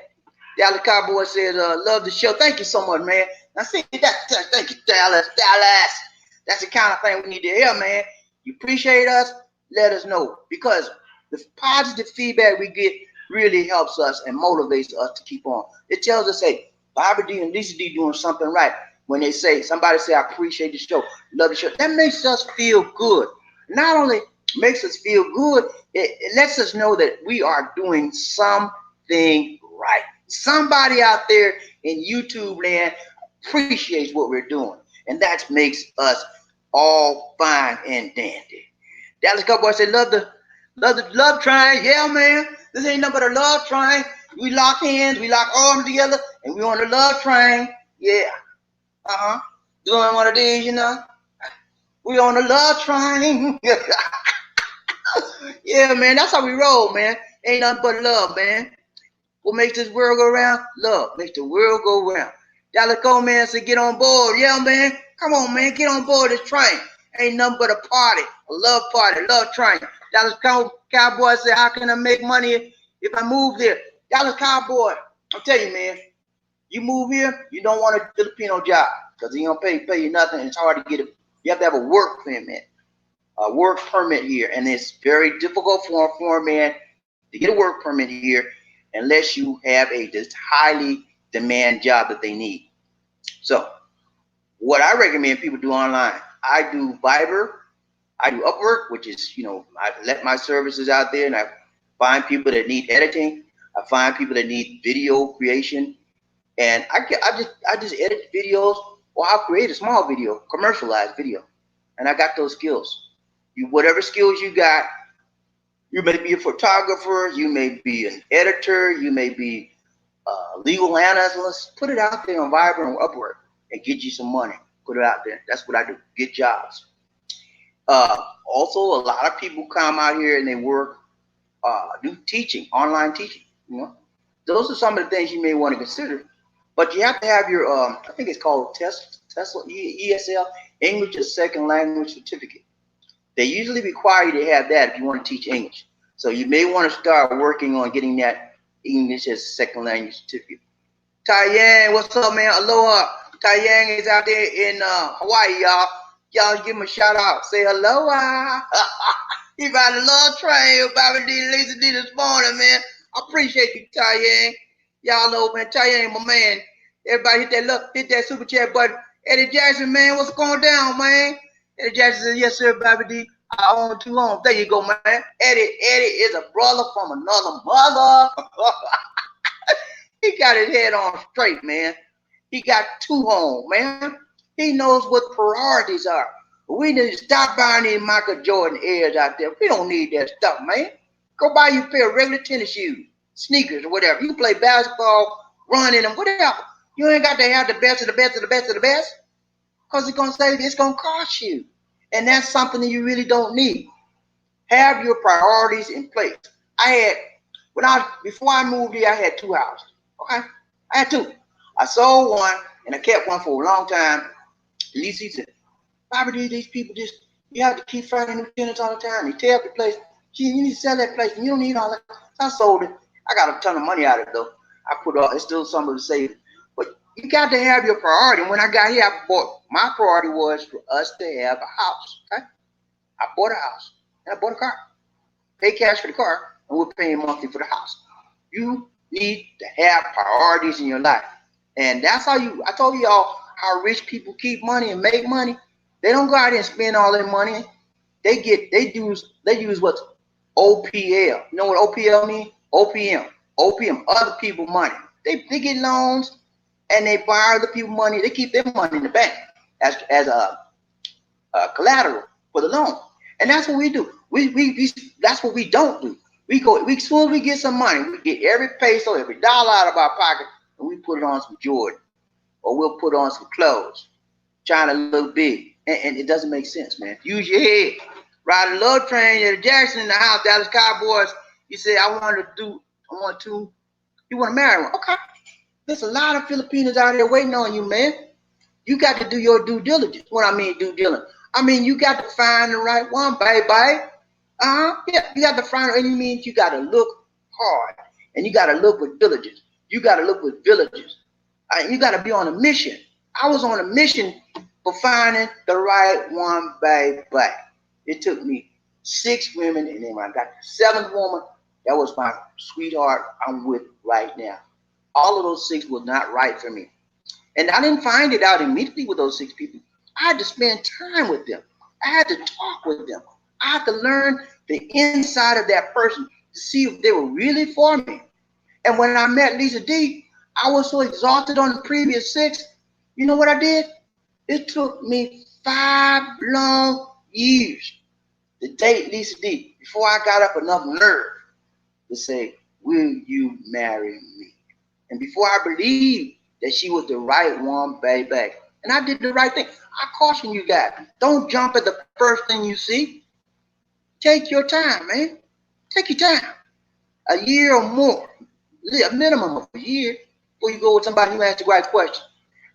Dallas Cowboy said, love the show. Thank you so much, man. Now, see, thank you, Dallas. That's the kind of thing we need to hear, man. You appreciate us? Let us know. Because the positive feedback we get really helps us and motivates us to keep on. It tells us, hey, Bobby D and Lisa D doing something right. When somebody say, I appreciate the show, love the show. That makes us feel good. Not only makes us feel good, it lets us know that we are doing something right. Somebody out there in YouTube land appreciates what we're doing. And that makes us all fine and dandy. Dallas Cowboy said, love the love train. Yeah, man. This ain't nothing but a love train. We lock hands, we lock arms together, and we on the love train. Yeah. Doing one of these, We on the love train. Yeah, man. That's how we roll, man. Ain't nothing but love, man. What makes this world go round? Love makes the world go round. Dallas Coleman said, get on board. Yeah, man. Come on, man. Get on board this train. Ain't nothing but a party. A love train. Dallas Cowboy said, how can I make money if I move there? Dallas Cowboy, I'm telling you, man, you move here, you don't want a Filipino job because he don't pay you nothing. And it's hard to get it. You have to have a work permit here, and it's very difficult for a foreign man to get a work permit here unless you have a this highly demand job that they need. So, what I recommend people do online, I do Viber, I do Upwork, which is, I let my services out there and I find people that need editing. I find people that need video creation, and I just edit videos, or I'll create a small video, commercialized video, and I got those skills. Whatever skills you got, you may be a photographer, you may be an editor, you may be a legal analyst. Put it out there on Viber and Upwork and get you some money. Put it out there. That's what I do. Get jobs. Also, a lot of people come out here and they work, do teaching, online teaching. Those are some of the things you may want to consider. But you have to have your, I think it's called TESOL, ESL, English as Second Language Certificate. They usually require you to have that if you want to teach English. So you may want to start working on getting that English as Second Language Certificate. Yang, what's up, man? Aloha. Yang is out there in Hawaii, y'all. Y'all give him a shout out. Say aloha. He ride a little train with Bobby D and Lisa D this morning, man. I appreciate you, Yang. Y'all know, man, Yang, my man. Everybody hit that super chat button. Eddie Jackson, man, what's going down, man? Eddie Jackson says, yes, sir, Bobby D. I own 2 homes. There you go, man. Eddie is a brother from another mother. He got his head on straight, man. He got 2 homes, man. He knows what priorities are. We need to stop buying these Michael Jordan airs out there. We don't need that stuff, man. Go buy you a pair of regular tennis shoes, sneakers, or whatever. You can play basketball, run in them, whatever. You ain't got to have the best of the best of the best of the best, because it's going to cost you. And that's something that you really don't need. Have your priorities in place. Before I moved here, I had 2 houses. Okay? I had 2. I sold one, and I kept one for a long time. At least he said, Bobby, these people you have to keep finding new tenants all the time. You tear up the place. Gee, you need to sell that place, and you don't need all that. So I sold it. I got a ton of money out of it, though. It's still some of the savings. But you got to have your priority. When I got here, my priority was for us to have a house. Okay? I bought a house, and I bought a car. Pay cash for the car, and we're paying monthly for the house. You need to have priorities in your life. And that's how I told y'all how rich people keep money and make money. They don't go out there and spend all their money. They use what's OPL. You know what OPL means? OPM, other people money. They get loans and they borrow other people money. They keep their money in the bank as a collateral for the loan. And that's what we do. That's what we don't do. As soon as we get some money, we get every peso, every dollar out of our pocket, and we put it on some Jordan, or we'll put on some clothes, trying to look big. And it doesn't make sense, man. Use your head. Ride a love train at Jackson in the house, Dallas Cowboys. You say, you want to marry one. Okay. There's a lot of Filipinos out there waiting on you, man. You got to do your due diligence. What I mean, due diligence. I mean, you got to find the right one, baby. Yeah, you got to find it. And it means you got to look hard. And you got to look with diligence. You got to look with diligence. You got to be on a mission. I was on a mission for finding the right one, baby. It took me 6 women, and then when I got the 7th woman, that was my sweetheart I'm with right now. All of those 6 were not right for me. And I didn't find it out immediately with those 6 people. I had to spend time with them. I had to talk with them. I had to learn the inside of that person to see if they were really for me. And when I met Lisa D, I was so exhausted on the previous 6. You know what I did? It took me 5 long years to date Lisa D before I got up enough nerve to say, will you marry me? And before I believed that she was the right one, baby. And I did the right thing. I caution you guys, don't jump at the first thing you see. Take your time, man. Take your time. A year or more. A minimum of a year before you go with somebody who asks the right question.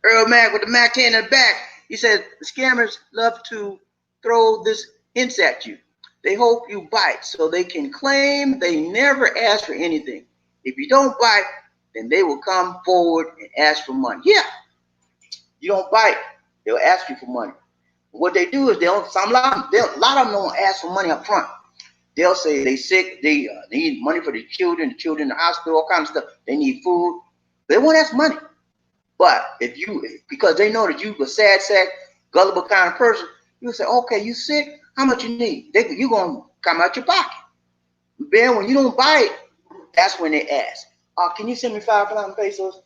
Earl Mack with the Mac 10 in the back. He said, the scammers love to throw this hints at you. They hope you bite so they can claim they never asked for anything. If you don't bite, then they will come forward and ask for money. Yeah, you don't bite, they'll ask you for money. What they do is a lot of them don't ask for money up front. They'll say they sick, they need money for the children in the hospital, all kinds of stuff. They need food. They won't ask money. But because they know that you a sad sack, gullible kind of person, you say, okay, you sick? How much you need? You're going to come out your pocket. Then when you don't bite, that's when they ask. Can you send me 5,000 pesos?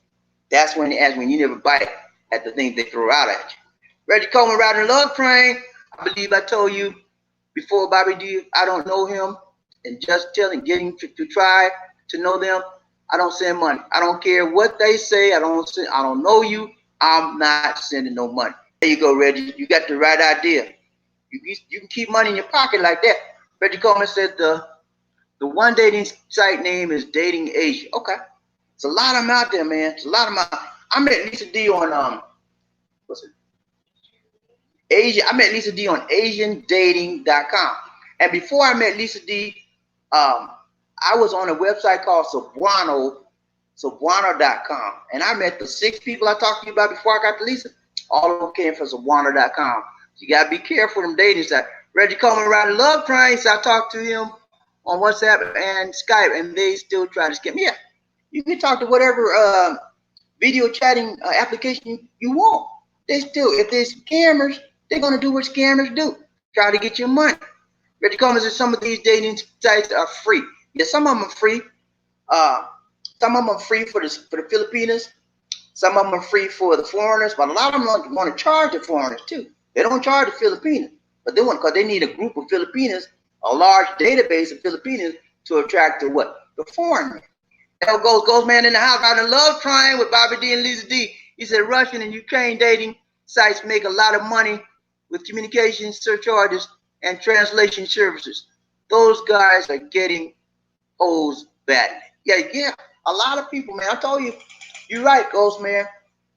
That's when they ask, when you never bite at the things they throw out at you. Reggie Coleman riding the love train. I believe I told you before, Bobby D, I don't know him. And just getting to try to know them, I don't send money. I don't care what they say. I don't know you. I'm not sending no money. There you go, Reggie. You got the right idea. You can keep money in your pocket like that. Reggie Coleman said the one dating site name is Dating Asia. Okay. It's a lot of them out there, man. It's a lot of them out. I met Lisa D on what's it? Asia. I met Lisa D on AsianDating.com. And before I met Lisa D, I was on a website called Cebuano.com. And I met the 6 people I talked to you about before I got to Lisa. All of them came from Cebuano.com. So you gotta be careful with them dating sites. Reggie Coleman riding love train, so I talked to him on WhatsApp and Skype, and they still try to scam me. Yeah, you can talk to whatever video chatting application you want. They still, if they're scammers, they're gonna do what scammers do, try to get your money. Reggie Coleman says some of these dating sites are free. Yeah, some of them are free. Some of them are free for the Filipinas. Some of them are free for the foreigners, but a lot of them want to charge the foreigners too. They don't charge the Filipinos, but they want, because they need a group of Filipinas, a large database of Filipinas to attract the what? The foreigners. There goes man in the house riding a love train with Bobby D and Lisa D. He said Russian and Ukraine dating sites make a lot of money with communication surcharges and translation services. Those guys are getting hoes badly. Yeah. A lot of people, man. I told you, you're right, Ghost man.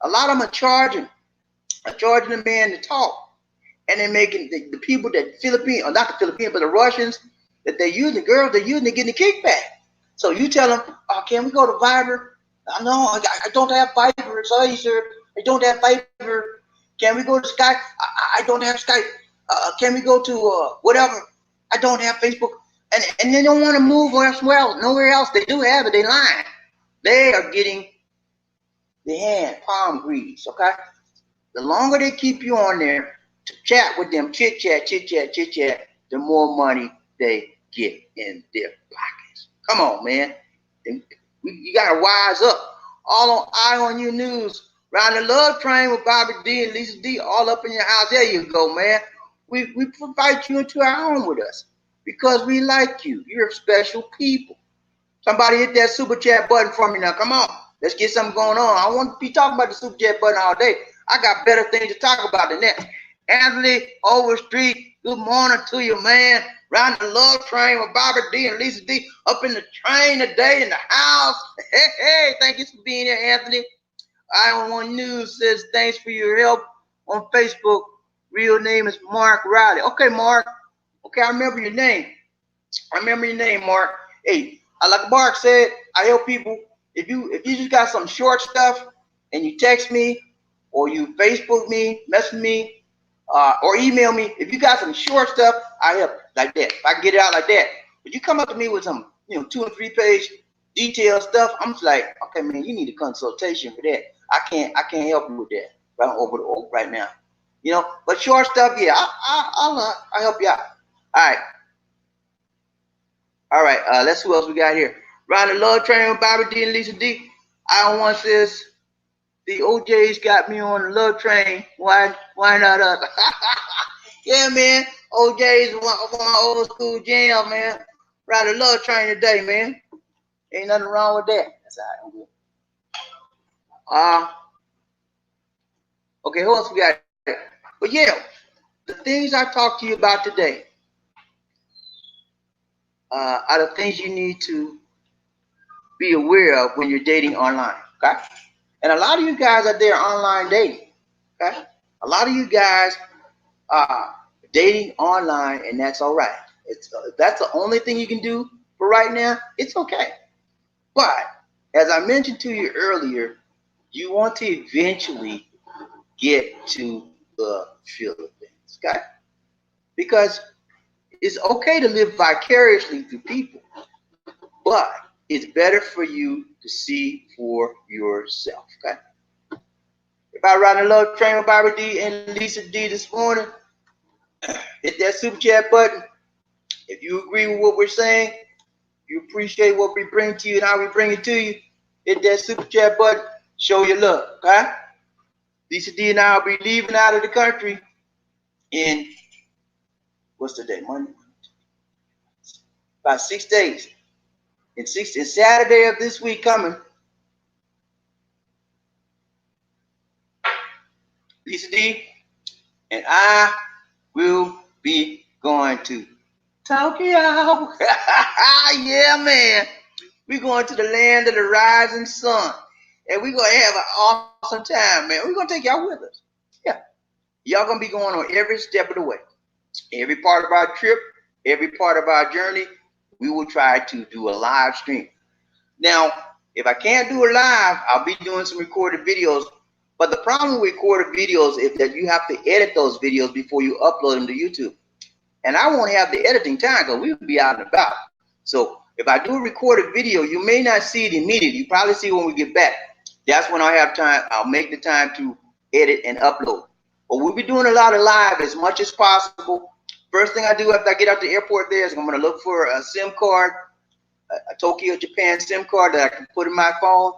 A lot of them are charging the man to talk. And they're making the people that Philippines, or not the Philippines, but the Russians that they're using, the girls they're using, they're getting a kickback. So you tell them, can we go to Viber? No, I don't have Viber. Sorry, sir. I don't have Viber. Can we go to Skype? I don't have Skype. Can we go to whatever? I don't have Facebook. And they don't want to move nowhere else. They do have it. They lying. They are getting the palm grease, okay? The longer they keep you on there to chat with them, chit chat, the more money they get in their pockets. Come on, man. You got to wise up. All on Eye on You News. Riding the love train with Bobby D and Lisa D all up in your house. There you go, man. We invite you into our home with us because we like you. You're special people. Somebody hit that super chat button for me now. Come on. Let's get something going on. I won't be talking about the super chat button all day. I got better things to talk about than that. Anthony Overstreet, good morning to you, man. Riding the love train with Bobby D and Lisa D up in the train today in the house. Hey, thank you for being here, Anthony. I1 News says thanks for your help on Facebook. Real name is Mark Riley. Okay, Mark. Okay, I remember your name. Mark. Hey, like Mark said, I help people. If you just got some short stuff and you text me or you Facebook me, message me, or email me, if you got some short stuff, I help like that. If I can get it out like that. But you come up to me with some 2 and 3 page detailed stuff, I'm just like, okay, man, you need a consultation for that. I can't help you with that right now. But short stuff, yeah, I'll help you out. All right. Let's see who else we got here. Riding the love train with Bobby D and Lisa D. I1 says the OJ's got me on the love train. Why not us? Yeah, man. OJ's one of my old school jam, man. Riding the love train today, man. Ain't nothing wrong with that. That's all right. Okay, who else we got here? But yeah, the things I talked to you about today are the things you need to be aware of when you're dating online, okay? And a lot of you guys are there online dating, okay? A lot of you guys are dating online, and that's all right. If that's the only thing you can do for right now, it's okay. But as I mentioned to you earlier, you want to eventually get to the Philippines, okay? Because it's okay to live vicariously through people, but it's better for you to see for yourself, okay? If I ride a love train with Barbara D and Lisa D this morning, hit that super chat button. If you agree with what we're saying, you appreciate what we bring to you and how we bring it to you, hit that super chat button. Show your love, okay? Lisa D and I will be leaving out of the country in, what's the day? Monday? About 6 days. In Saturday of this week coming, Lisa D and I will be going to Tokyo. Yeah, man. We're going to the land of the rising sun. And we're going to have an awesome time, man. We're going to take y'all with us. Yeah. Y'all going to be going on every step of the way. Every part of our trip, every part of our journey, we will try to do a live stream. Now, if I can't do it live, I'll be doing some recorded videos. But the problem with recorded videos is that you have to edit those videos before you upload them to YouTube. And I won't have the editing time because we'll be out and about. So if I do a recorded video, you may not see it immediately. You probably see it when we get back. That's when I'll have time. I'll make the time to edit and upload. But we'll be doing a lot of live as much as possible. First thing I do after I get out the airport there is I'm going to look for a SIM card, a Tokyo, Japan SIM card that I can put in my phone,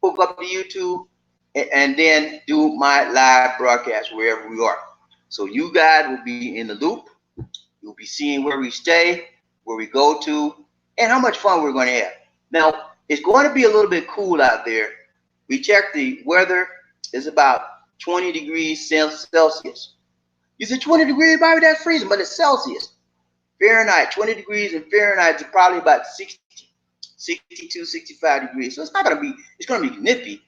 hook up to YouTube, and then do my live broadcast wherever we are. So you guys will be in the loop. You'll be seeing where we stay, where we go to, and how much fun we're going to have. Now, it's going to be a little bit cool out there. We checked the weather. It's about 20 degrees Celsius. You said 20 degrees, Bobby, that's freezing, but it's Celsius. Fahrenheit, 20 degrees in Fahrenheit is probably about 60, 62, 65 degrees. So it's not going to be, it's going to be nippy,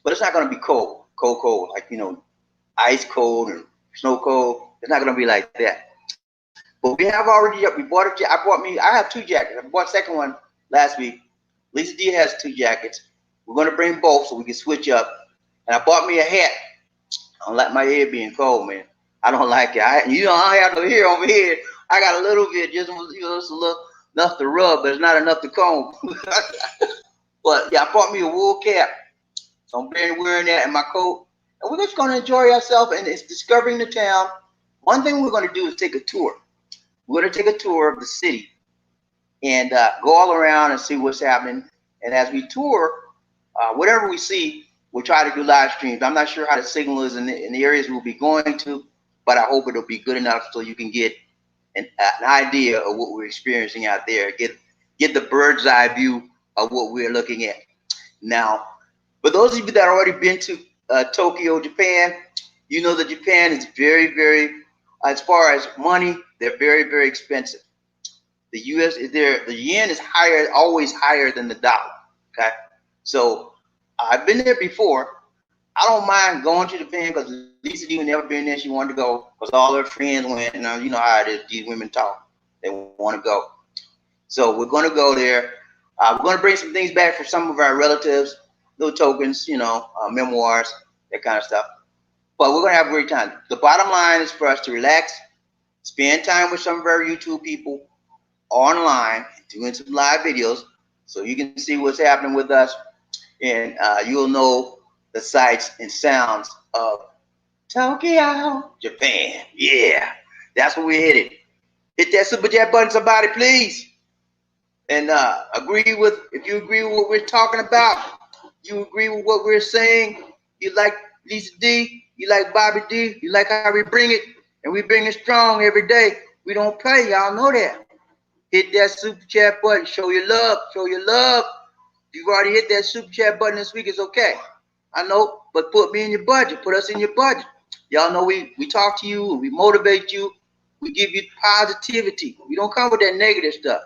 but it's not going to be cold, like, ice cold and snow cold. It's not going to be like that. But we have already, we bought I have 2 jackets. I bought a second one last week. Lisa D has 2 jackets. We're going to bring both so we can switch up. And I bought me a hat. I don't like my hair being cold, man. I don't like it. I don't have no hair over here. I got a little bit, just it's a little enough to rub, but it's not enough to comb. But yeah, I bought me a wool cap. So I'm wearing that in my coat. And we're just going to enjoy ourselves, and it's discovering the town. One thing we're going to do is take a tour. We're going to take a tour of the city and go all around and see what's happening. And as we tour, whatever we see, we'll try to do live streams. I'm not sure how the signal is in the areas we'll be going to, but I hope it'll be good enough so you can get an idea of what we're experiencing out there. Get the bird's eye view of what we're looking at. Now, for those of you that already been to Tokyo, Japan, you know that Japan is very, very, as far as money, they're very, very expensive. The the yen is higher, always higher than the dollar. Okay, so I've been there before. I don't mind going to Japan because Lisa D never been there. She wanted to go because all her friends went, and you know how it is. These women talk; they want to go. So we're going to go there. We're going to bring some things back for some of our relatives, little tokens, memoirs, that kind of stuff. But we're going to have a great time. The bottom line is for us to relax, spend time with some of our YouTube people online, doing some live videos, so you can see what's happening with us, and you'll know the sights and sounds of Tokyo, Japan. Yeah, that's where we're headed. Hit that super chat button, somebody, please. And if you agree with what we're talking about, you agree with what we're saying, you like Lisa D, you like Bobby D, you like how we bring it, and we bring it strong every day. We don't play, y'all know that. Hit that super chat button, show your love, show your love. If you've already hit that super chat button this week, it's okay. I know, but put me in your budget, put us in your budget. Y'all know we talk to you, we motivate you, we give you positivity. We don't come with that negative stuff.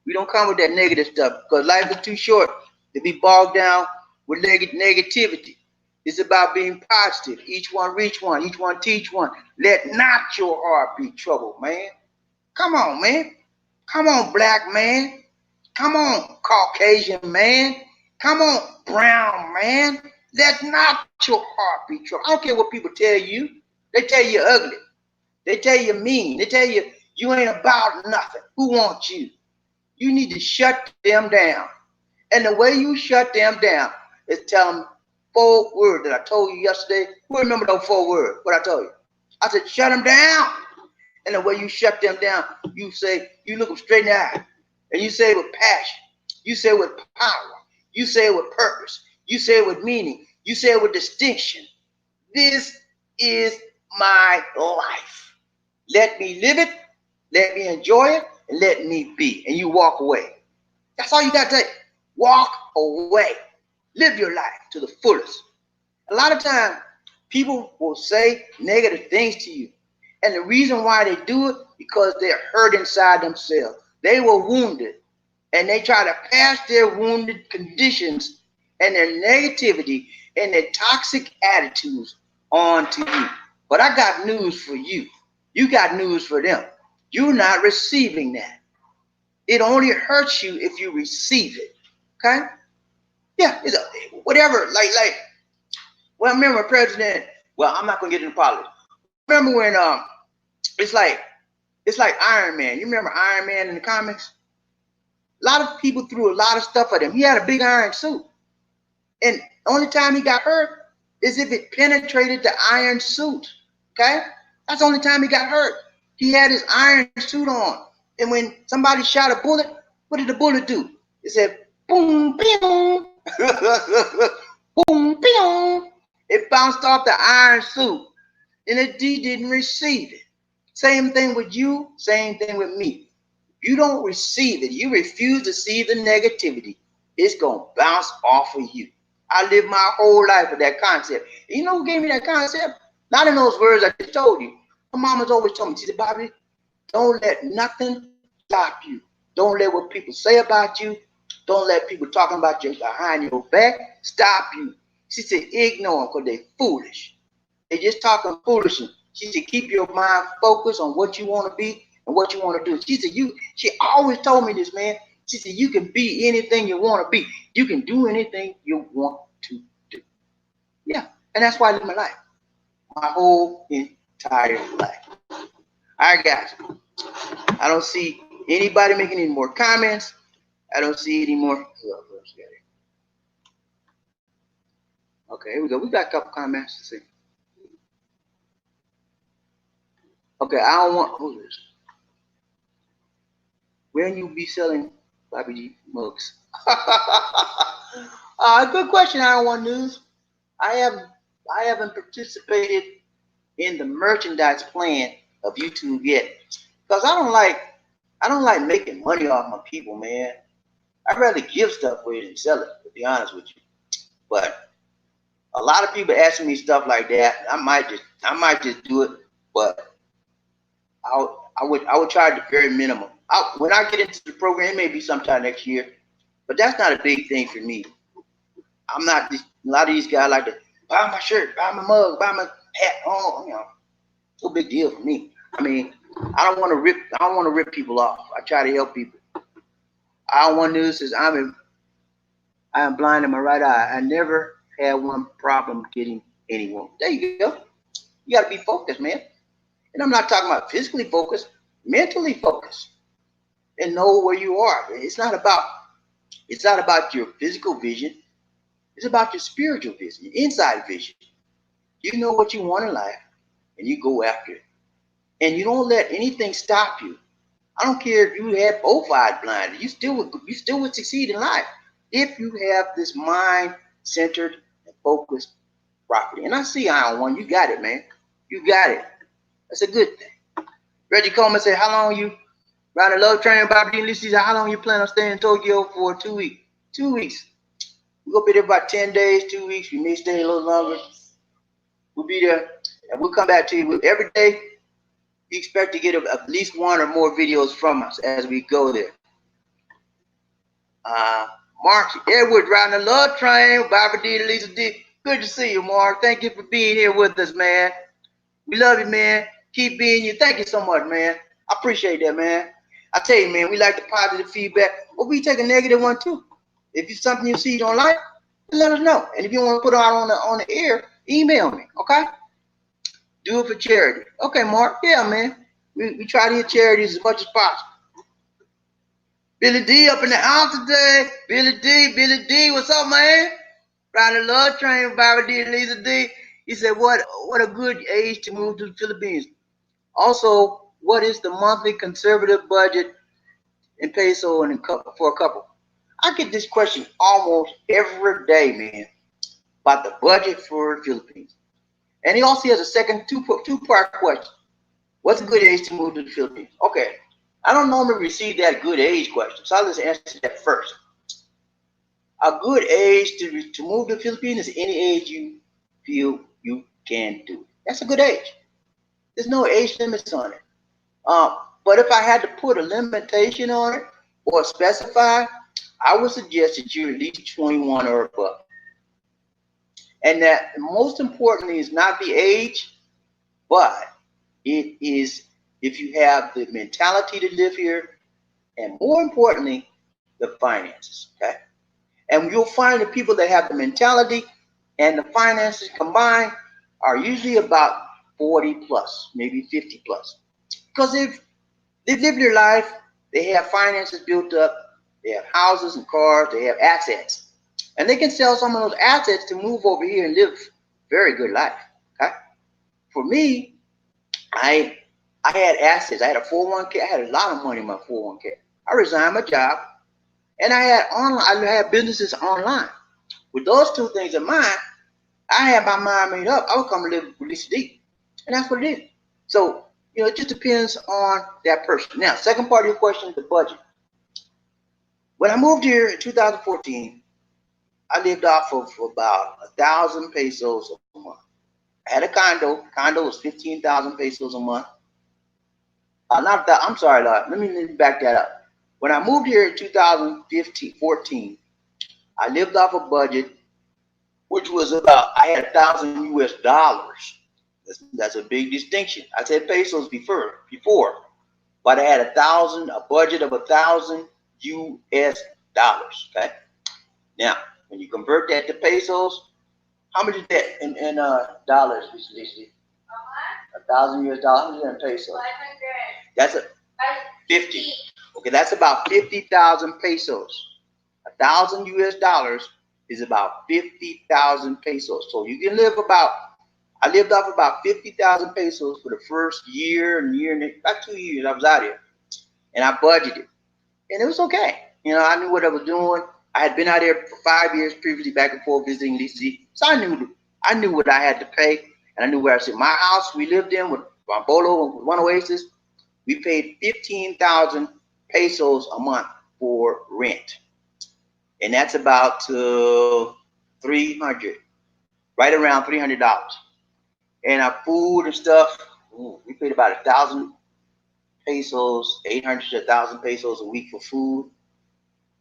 We don't come with that negative stuff because life is too short to be bogged down with negativity. It's about being positive. Each one reach one, each one teach one. Let not your heart be troubled, man. Come on, man. Come on, black man. Come on, Caucasian man. Come on, brown man. That's not your heartbeat trouble. I don't care what people tell you. They tell you ugly. They tell you mean. They tell you you ain't about nothing. Who wants you? You need to shut them down. And the way you shut them down is tell them 4 words that I told you yesterday. Who remember those 4 words? What I told you? I said, shut them down. And the way you shut them down, you say, you look them straight in the eye. And you say it with passion. You say it with power. You say it with purpose. You say it with meaning. You say it with distinction. This is my life. Let me live it. Let me enjoy it. And let me be. And you walk away. That's all you got to say. Walk away. Live your life to the fullest. A lot of times, people will say negative things to you. And the reason why they do it, because they're hurt inside themselves. They were wounded. And they try to pass their wounded conditions and their negativity and their toxic attitudes on to you. But I got news for you. You got news for them. You're not receiving that. It only hurts you if you receive it. Okay? Yeah, it's whatever. Well, I remember President, well, I'm not gonna get into politics. Remember when it's like Iron Man. You remember Iron Man in the comics? A lot of people threw a lot of stuff at him. He had a big iron suit. And the only time he got hurt is if it penetrated the iron suit. Okay? That's the only time he got hurt. He had his iron suit on. And when somebody shot a bullet, what did the bullet do? It said, boom, boom. Boom, boom. It bounced off the iron suit. And he didn't receive it. Same thing with you, same thing with me. You don't receive it. You refuse to see the negativity. It's going to bounce off of you. I lived my whole life with that concept. You know who gave me that concept? Not in those words I just told you. My mama's always told me, she said, Bobby, don't let nothing stop you. Don't let what people say about you. Don't let people talking about you behind your back stop you. She said, ignore them because they're foolish. They just talking foolishness. She said, keep your mind focused on what you want to be and what you want to do. She said, she always told me this, man. She said, you can be anything you want to be. You can do anything you want to do. Yeah, and that's why I live my life. My whole entire life. All right, guys. I don't see anybody making any more comments. I don't see any more. Okay, here we go. We got a couple comments to see. Okay, I don't want. Who's this? When you be selling Bobby G mugs? Good question. I don't want news. I haven't participated in the merchandise plan of YouTube yet because I don't like making money off my people, man. I'd rather give stuff away than sell it, to be honest with you. But a lot of people asking me stuff like that. I might just do it, but I would try the very minimum. When I get into the program, it may be sometime next year, but that's not a big thing for me. I'm not. A lot of these guys like to buy my shirt, buy my mug, buy my hat. Oh, no big deal for me. I mean, I don't want to rip people off. I try to help people. I don't want news is I am blind in my right eye. I never had one problem getting anyone. There you go. You got to be focused, man. And I'm not talking about physically focused, mentally focused, and know where you are. It's not about your physical vision. It's about your spiritual vision, your inside vision. You know what you want in life, and you go after it. And you don't let anything stop you. I don't care if you had both eyes blinded. You still would succeed in life if you have this mind centered and focused properly. And I see Iron One. You got it, man. You got it. That's a good thing. Reggie Coleman said, how long you ride a love train, Bobby D. Lisi said, how long you plan on staying in Tokyo for? 2 weeks. 2 weeks. We'll be there about 10 days, 2 weeks. We may stay a little longer. We'll be there, and we'll come back to you every day. We expect to get at least 1 or more videos from us as we go there. Mark Edwards riding the love train. Bobby D. Lisa D. Good to see you, Mark. Thank you for being here with us, man. We love you, man. Keep being you. Thank you so much, man. I appreciate that, man. I tell you, man, we like the positive feedback, but we take a negative one too. If it's something you see you don't like, let us know. And if you want to put it out on the air, email me, okay? Do it for charity. Okay, Mark. Yeah, man. We try to hit charities as much as possible. Billy D up in the house today. Billy D, what's up, man? Riding the love train with Bobby D and Lisa D. He said, what a good age to move to the Philippines. Also, what is the monthly conservative budget in peso and for a couple? I get this question almost every day, man, about the budget for the Philippines. And he also has a second two-part question. What's a good age to move to the Philippines? Okay, I don't normally receive that good age question, so I'll just answer that first. A good age to move to the Philippines is any age you feel you can do. That's a good age. There's no age limits on it. But if I had to put a limitation on it or specify, I would suggest that you're at least 21 or above. And that most importantly is not the age, but it is if you have the mentality to live here, and more importantly, the finances. Okay. And you'll find the people that have the mentality and the finances combined are usually about 40 plus, maybe 50 plus. Because they've lived their life, they have finances built up, they have houses and cars, they have assets. And they can sell some of those assets to move over here and live a very good life. Okay? For me, I had assets. I had a 401k. I had a lot of money in my 401k. I resigned my job, and I had businesses online. With those two things in mind, I had my mind made up. I would come and live with Lisa D, and that's what it is. So it just depends on that person. Now, second part of your question is the budget. When I moved here in 2014, I lived off of about 1,000 pesos a month. I had a condo. Condo was 15,000 pesos a month. Not that. I'm sorry, Lord. Let me back that up. When I moved here in 2014, I lived off a budget, which was I had 1,000 US dollars. That's a big distinction. I said pesos before, but I had a budget of 1,000 US dollars. Okay. Now, when you convert that to pesos, how much is that in dollars, Mr. Lisa? 1,000 US dollars. How much is that in pesos? 500. That's a 50. Okay, that's about 50,000 pesos. 1,000 US dollars is about 50,000 pesos. So you can I lived off about 50,000 pesos for the first year and about 2 years I was out here. And I budgeted. And it was okay. I knew what I was doing. I had been out there for 5 years previously, back and forth visiting Lisa. So I knew what I had to pay, and I knew where I said my house we lived in with Bolo and One Oasis. We paid 15,000 pesos a month for rent, and that's about 300, right around $300. And our food and stuff, we paid about 1,000 pesos, 800 to 1,000 pesos a week for food.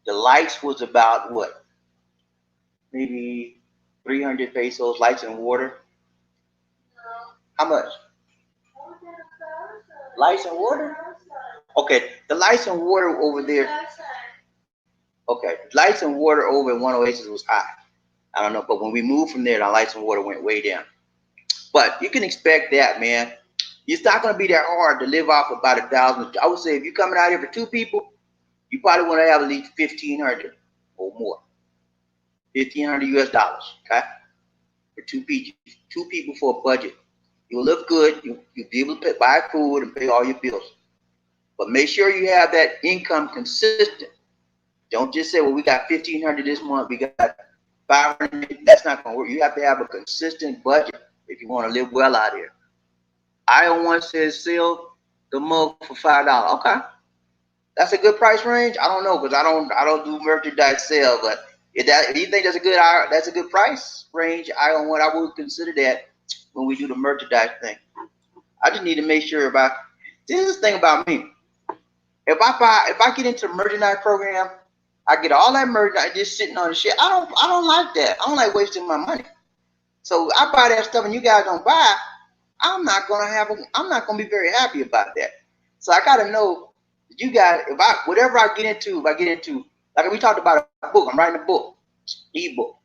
The lights was about what? Maybe 300 pesos, lights and water. How much? Lights and water? Okay, the lights and water over there. Okay, lights and water over in One Oasis was high. I don't know, but when we moved from there, the lights and water went way down. But you can expect that, man. It's not going to be that hard to live off about 1,000. I would say if you're coming out here for two people, you probably want to have at least 1,500 or more. 1,500 US dollars, okay? For two people for a budget. You'll look good. You'll be able to buy food and pay all your bills. But make sure you have that income consistent. Don't just say, well, we got 1,500 this month, we got 500. That's not going to work. You have to have a consistent budget if you want to live well out here. I01 says sell the mug for $5. Okay. That's a good price range. I don't know, because I don't do merchandise sale, but if you think that's a good price range, I01, I would consider that when we do the merchandise thing. I just need to make sure this is the thing about me. If I get into the merchandise program, I get all that merchandise just sitting on the shelf. I don't like that. I don't like wasting my money. So I buy that stuff and you guys don't buy, I'm not gonna be very happy about that. So I gotta know You guys, whatever I get into, like we talked about a book, I'm writing a book, ebook.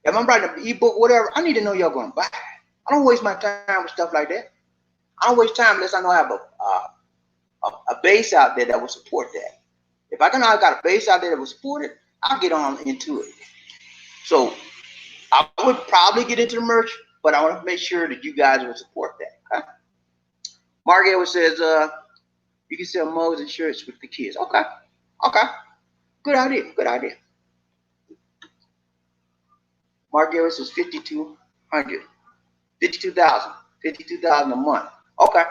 If I'm writing an ebook, whatever, I need to know y'all going to buy it. I don't waste my time with stuff like that. I don't waste time unless I know I have a base out there that will support that. If I know I got a base out there that will support it, I'll get on into it. So I would probably get into the merch, but I want to make sure that you guys will support that. Okay? Mark Edwards says, you can sell mugs and shirts with the kids. Okay. Okay. Good idea. Good idea. Mark Edwards says 5,200. 52,000. 52,000 a month. Okay.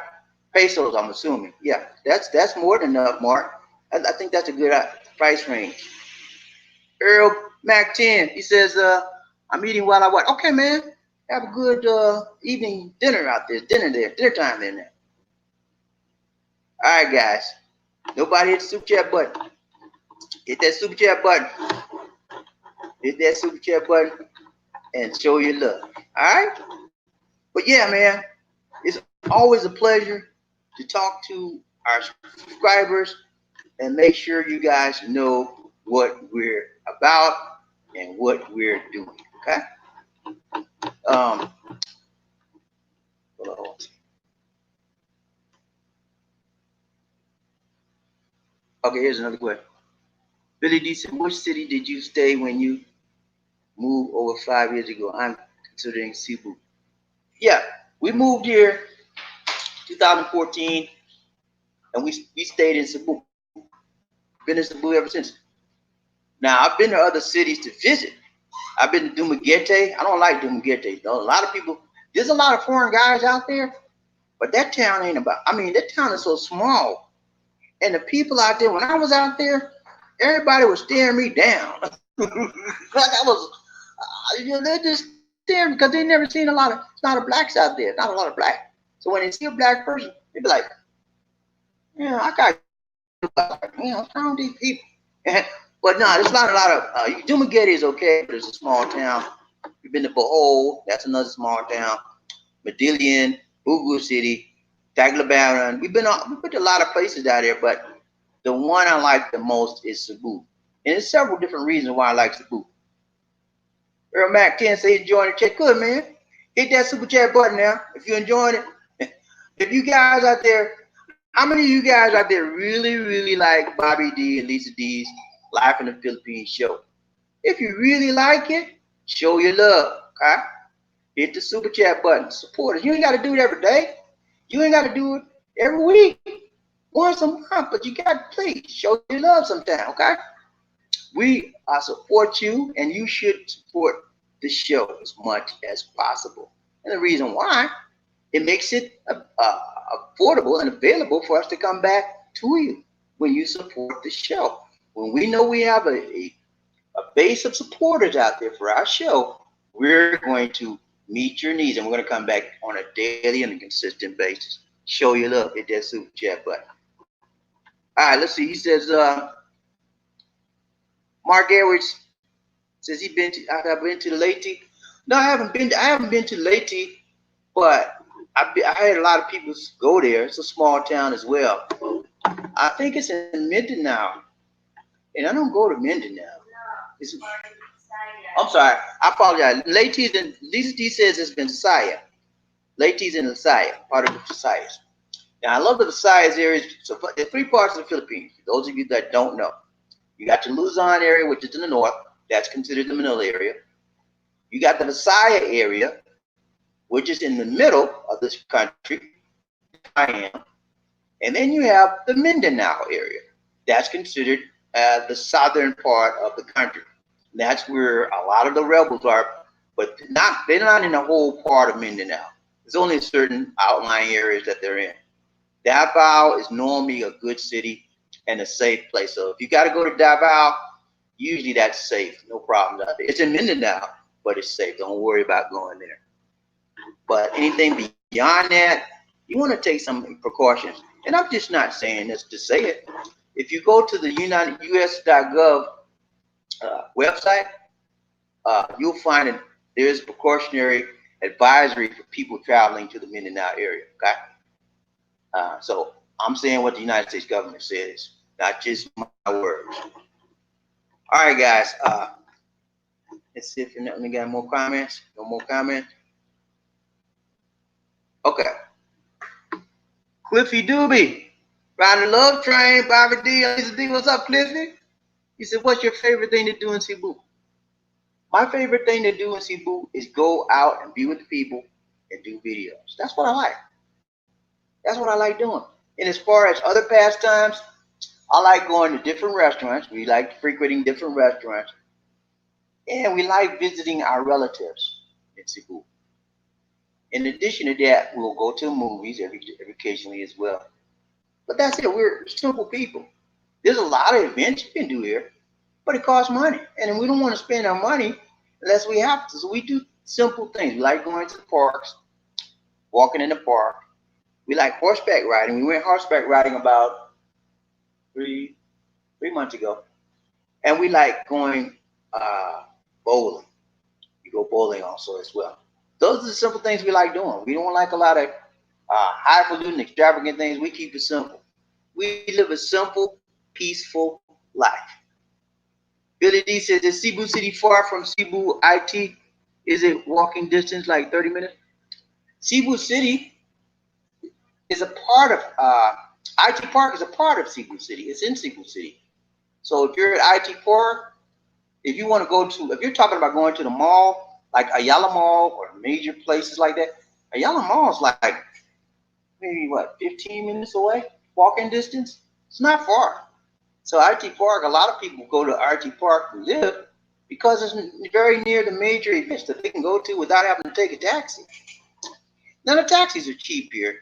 Pesos, I'm assuming. Yeah, that's more than enough, Mark. I think that's a good price range. Earl Mac 10, he says, I'm eating while I watch. Okay, man. Have a good evening dinner out there. Dinner time in there. All right, guys. Nobody hit the super chat button. Hit that super chat button. Hit that super chat button and show your love. All right? But yeah, man, it's always a pleasure to talk to our subscribers and make sure you guys know what we're about and what we're doing. Okay? Okay, here's another question. Billy D said, which city did you stay when you moved over 5 years ago? I'm considering Cebu. Yeah, we moved here 2014, and we stayed in Cebu. Been in Cebu ever since. Now, I've been to other cities to visit. I've been to Dumaguete. I don't like Dumaguete. A lot of people, there's a lot of foreign guys out there, but that town ain't about, that town is so small. And the people out there, when I was out there, everybody was staring me down. Like I was, they're just staring because they never seen a lot of blacks out there. Not a lot of black. So when they see a black person, they be like, yeah, I got, what's wrong with these people? But no, there's not a lot of, Dumaguete is okay, but it's a small town. We've been to Bohol, that's another small town. Medellin, Bugu City, Taglabaran. We've been to a lot of places out there, but the one I like the most is Cebu. And there's several different reasons why I like Cebu. Earl Mac 10 say enjoying the chat. Good, man. Hit that super chat button now if you're enjoying it. If you guys out there, how many of you guys out there really, really like Bobby D and Lisa D's Life in the Philippines show? If you really like it, show your love, okay? Hit the super chat button. Support us. You ain't got to do it every day. You ain't got to do it every week. Once a month, but you got to please show your love sometime, okay? We support you, and you should support the show as much as possible. And the reason why, it makes it affordable and available for us to come back to you when you support the show. When we know we have a base of supporters out there for our show, we're going to meet your needs, and we're going to come back on a daily and a consistent basis. Show your love. Hit that super chat button. All right, let's see. He says, Mark Edwards says I've been to Leyte. No, I haven't been to Leyte, but I had a lot of people go there. It's a small town as well. I think it's in Mindanao, and I don't go to Mindanao. I'm sorry. I apologize. Leyte's in. DCT says it's been Visayas. Leyte's in Visayas, part of the Visayas. Now, I love the Visayas area. So there are three parts of the Philippines. For those of you that don't know, you got the Luzon area, which is in the north. That's considered the Manila area. You got the Visayas area, which is in the middle of this country. I am. And then you have the Mindanao area. That's considered the southern part of the country. That's where a lot of the rebels are, but they're not in the whole part of Mindanao. There's only certain outlying areas that they're in. Davao is normally a good city and a safe place. So if you got to go to Davao, usually that's safe. No problem out there. It's in Mindanao, but it's safe. Don't worry about going there. But anything beyond that, you want to take some precautions. And I'm just not saying this to say it. If you go to the US.gov website, you'll find that there's precautionary advisory for people traveling to the Mindanao area. Okay, so I'm saying what the United States government says. not just my words. All right, guys. Let's see if we got more comments. No more comments. Okay. Cliffy Doobie, riding the love train. Bobby D, Lisa D. What's up, Cliffy? He said, "What's your favorite thing to do in Cebu?" My favorite thing to do in Cebu is go out and be with the people and do videos. That's what I like. That's what I like doing. And as far as other pastimes, I like going to different restaurants. We like frequenting different restaurants. And we like visiting our relatives in Cebu. In addition to that, we'll go to movies every occasionally as well. But that's it. We're simple people. There's a lot of events you can do here, but it costs money. And we don't want to spend our money unless we have to. So we do simple things. We like going to the parks, walking in the park. We like horseback riding. We went horseback riding about three months ago. And we like going bowling. We go bowling also as well. Those are the simple things we like doing. We don't like a lot of highfalutin, extravagant things. We keep it simple. We live a simple, peaceful life. Billy D says, is Cebu City far from Cebu IT? Is it walking distance, like 30 minutes? Cebu City is a part of, IT Park is a part of Cebu City. It's in Cebu City. So if you're at IT Park, if you want to go to, if you're talking about going to the mall, like Ayala Mall or major places like that, Ayala Mall is like maybe 15 minutes away, walking distance. It's not far. So IT Park, a lot of people go to IT Park to live because it's very near the major events that they can go to without having to take a taxi. Now the taxis are cheap here,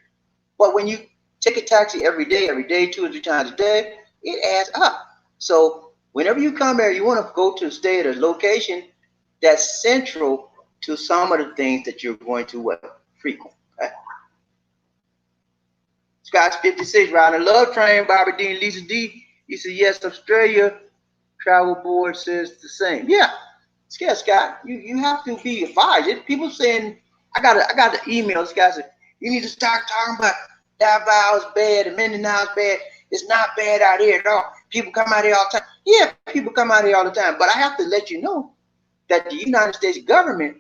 but when you take a taxi every day, 2 or 3 times a day, it adds up. So whenever you come here, you want to go to stay at a location that's central to some of the things that you're going to frequent. Okay? Scott's 56, riding a love train, Bobby D and Lisa D. He said, yes, Australia travel board says the same. Yeah, Scott, you have to be advised. People saying, I got the email. This guy said, you need to start talking about Davao's bad and Mindanao's bad. It's not bad out here at all. People come out here all the time. Yeah, people come out here all the time. But I have to let you know that the United States government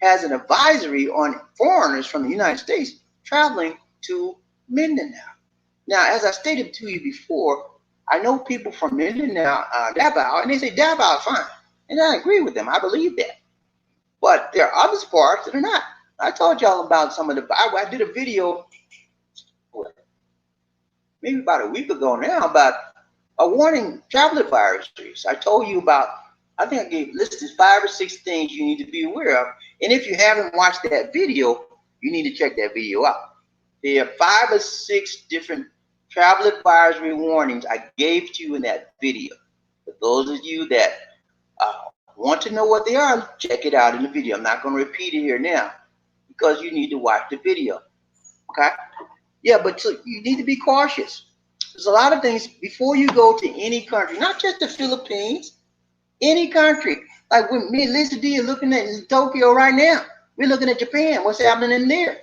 has an advisory on foreigners from the United States traveling to Mindanao. Now, as I stated to you before, I know people from Mindanao, Davao, and they say Davao is fine. And I agree with them. I believe that. But there are other parts that are not. I told y'all about some of the, I did a video maybe about a week ago now about a warning travel advisories. I told you about, I think I gave listed 5 or 6 things you need to be aware of. And if you haven't watched that video, you need to check that video out. There are 5 or 6 different travel advisory warnings I gave to you in that video. For those of you that want to know what they are, check it out in the video. I'm not going to repeat it here now because you need to watch the video. Okay? Yeah, but you need to be cautious. There's a lot of things before you go to any country, not just the Philippines, any country. Like when me and Lisa D are looking at Tokyo right now, we're looking at Japan. What's happening in there?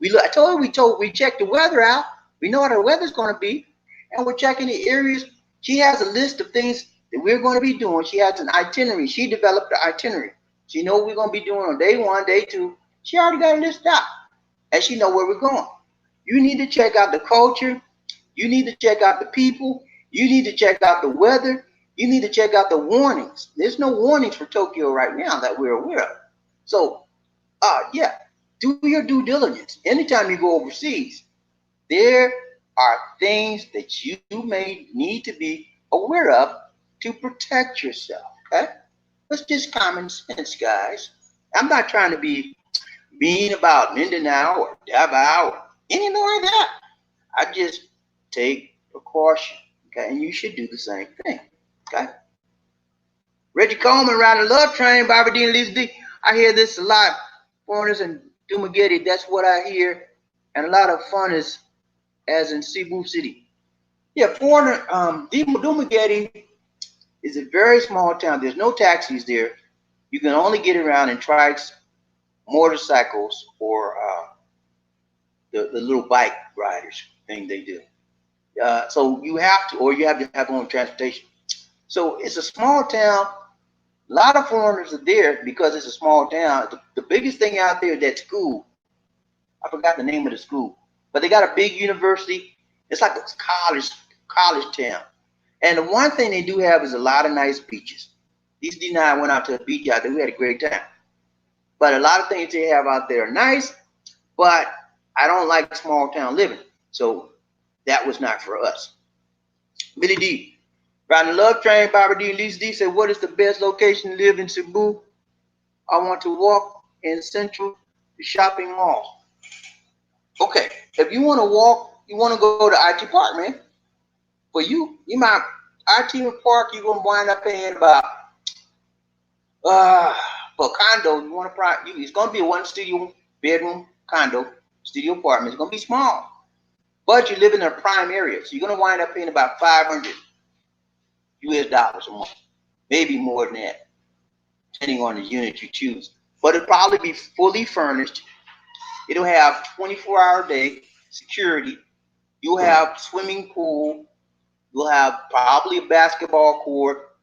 I told her we checked the weather out. We know what the weather's going to be, and we're checking the areas. She has a list of things that we're going to be doing. She has an itinerary. She developed the itinerary. She knows what we're going to be doing on day 1, day 2. She already got a list out, and she knows where we're going. You need to check out the culture. You need to check out the people. You need to check out the weather. You need to check out the warnings. There's no warnings for Tokyo right now that we're aware of. So, yeah, do your due diligence. Anytime you go overseas, there are things that you may need to be aware of to protect yourself. Okay? That's just common sense, guys. I'm not trying to be mean about Mindanao or Davao or anything like that. I just take precaution. Okay? And you should do the same thing. Okay? Reggie Coleman riding a love train, Barbara Dean, Lisa D. I hear this a lot. Foreigners and Dumaguete, that's what I hear. And a lot of fun is as in Cebu City. Yeah, Dumaguete is a very small town. There's no taxis there. You can only get around in trikes, motorcycles, or the little bike riders thing they do. So you have to, or you have to have your own transportation. So it's a small town. A lot of foreigners are there because it's a small town. The biggest thing out there is that school. I forgot the name of the school, but they got a big university. It's like a college town. And the one thing they do have is a lot of nice beaches. These D and I went out to the beach out there. We had a great time. But a lot of things they have out there are nice, but I don't like small town living. So that was not for us. Billy D. Riding the Love Train, Barbara D. Lisa D said, what is the best location to live in Cebu? I want to walk in Central Shopping Mall. Okay, if you want to walk, you want to go to IT Park, man. For you might, IT Park, you're going to wind up paying about, for a condo, you want to, it's going to be a one studio bedroom condo, studio apartment. It's going to be small, but you live in a prime area. So you're going to wind up paying about 500 US dollars a month, maybe more than that, depending on the unit you choose. But it'll probably be fully furnished. It'll have 24-hour day security. You'll have swimming pool. You'll have probably a basketball court,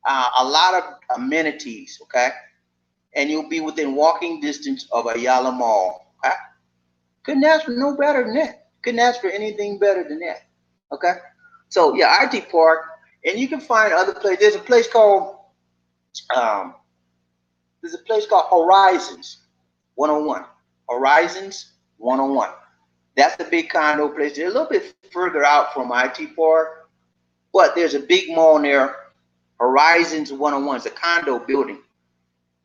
a lot of amenities, okay? And you'll be within walking distance of Ayala Mall, okay? Couldn't ask for no better than that. Couldn't ask for anything better than that, okay? So yeah, IT Park, and you can find other places. There's a place called Horizons 101. Horizons 101. That's the big condo place. They're a little bit further out from IT Park, but there's a big mall there. Horizons 101 is a condo building.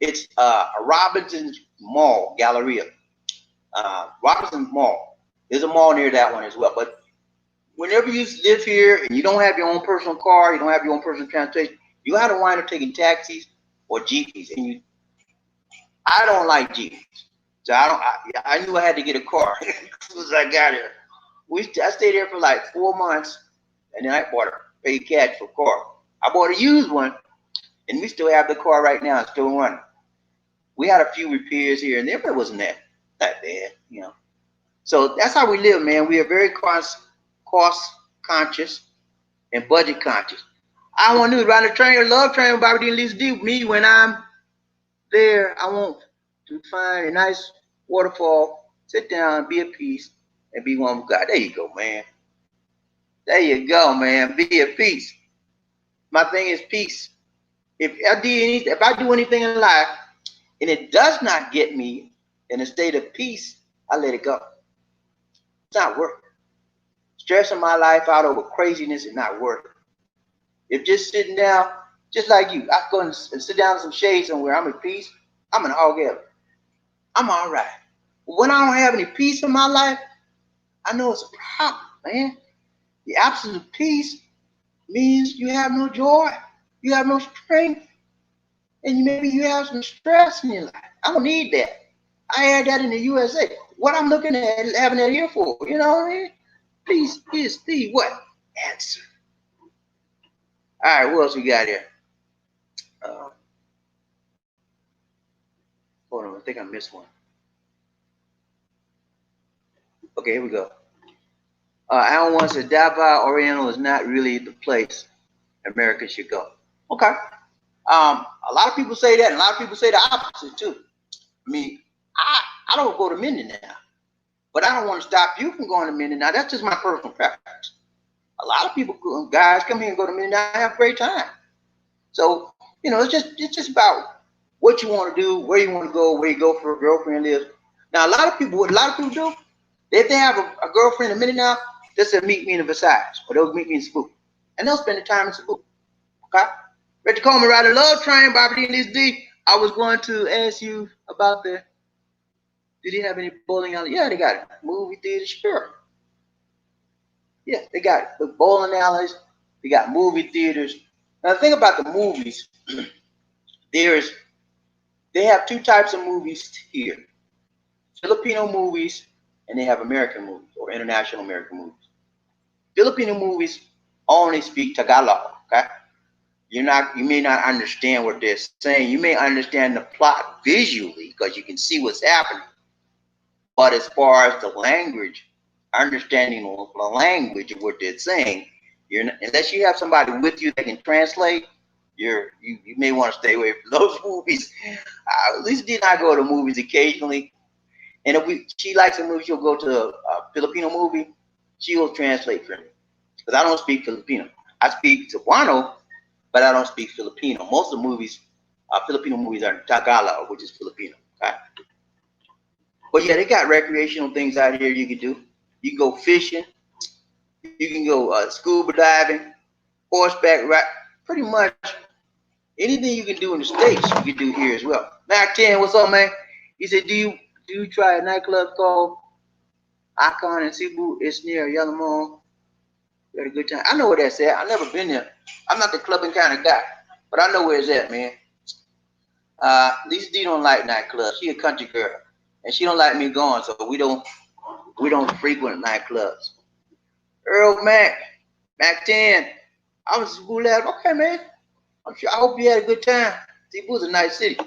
It's a Robinson's Mall Galleria. Robinson's Mall. There's a mall near that one as well. But whenever you live here and you don't have your own personal car, you don't have your own personal transportation, you have to wind up taking taxis or jeepies. And I don't like jeepies. So I knew I had to get a car as soon as I got here. I stayed there for like 4 months, and then I paid cash for a car. I bought a used one, and we still have the car right now. It's still running. We had a few repairs here and there, but it wasn't that bad, you know. So that's how we live, man. We are very cost conscious and budget conscious. I want to do ride the train, love train, Bobby D and Lisa D. Me, when I'm there, I want to find a nice waterfall, sit down, be at peace, and be one with God. There you go, man. There you go, man. Be at peace. My thing is peace. If I do anything in life and it does not get me in a state of peace, I let it go. It's not worth it. Stressing my life out over craziness is not worth it. If just sitting down, just like you, I go and sit down in some shade somewhere, I'm at peace, I'm in hog heaven. I'm all right. But when I don't have any peace in my life, I know it's a problem, man. The absence of peace means you have no joy, you have no strength, and maybe you have some stress in your life. I don't need that. I had that in the USA. What I'm looking at having that here for, you know what I mean? Peace is the what? Answer. All right, what else we got here? Hold on, I think I missed one. Okay, here we go. Alan wants to Davao Oriental is not really the place America should go. Okay. A lot of people say that, and a lot of people say the opposite too. I mean, I don't go to Mindanao, but I don't want to stop you from going to Mindanao. That's just my personal preference. A lot of people, guys, come here and go to Mindanao and have a great time. So, you know, it's just about what you want to do, where you want to go, where you go for a girlfriend lives. Now, what a lot of people do, if they have a girlfriend in Mindanao, they say meet me in Versailles, or they'll meet me in Cebu, and they'll spend the time in Cebu. Okay. Reggie Coleman ride a love train, Bobby D and Lisa D. I was going to ask you about did he have any bowling alleys? Yeah, they got it. Movie theaters, sure. Yeah, they got it. The bowling alleys, they got movie theaters. Now the thing about the movies, they have two types of movies here. Filipino movies, and they have American movies or international American movies. Filipino movies only speak Tagalog, okay? You may not understand what they're saying. You may understand the plot visually because you can see what's happening. But as far as the language, understanding of the language of what they're saying. You're not, unless you have somebody with you that can translate. You may want to stay away from those movies. At least did not go to movies occasionally. And if she likes a movie, she'll go to a Filipino movie. She will translate for me because I don't speak Filipino. I speak Cebuano, but I don't speak Filipino. Most of the movies, Filipino movies, are Tagalog, which is Filipino. Okay? But yeah, they got recreational things out here you can do. You can go fishing. You can go scuba diving, horseback ride. Pretty much anything you can do in the States, you can do here as well. Mac 10, what's up, man? He said, do you try a nightclub called Icon in Cebu? It's near Yellow Mall. We had a good time. I know where that's at. I've never been there. I'm not the clubbing kind of guy, but I know where it's at, man. Lisa D don't like nightclubs. She a country girl, and she don't like me going, so we don't frequent nightclubs. Earl Mac 10. I was school last. Okay, man. I'm sure. I hope you had a good time. Cebu's a nice city.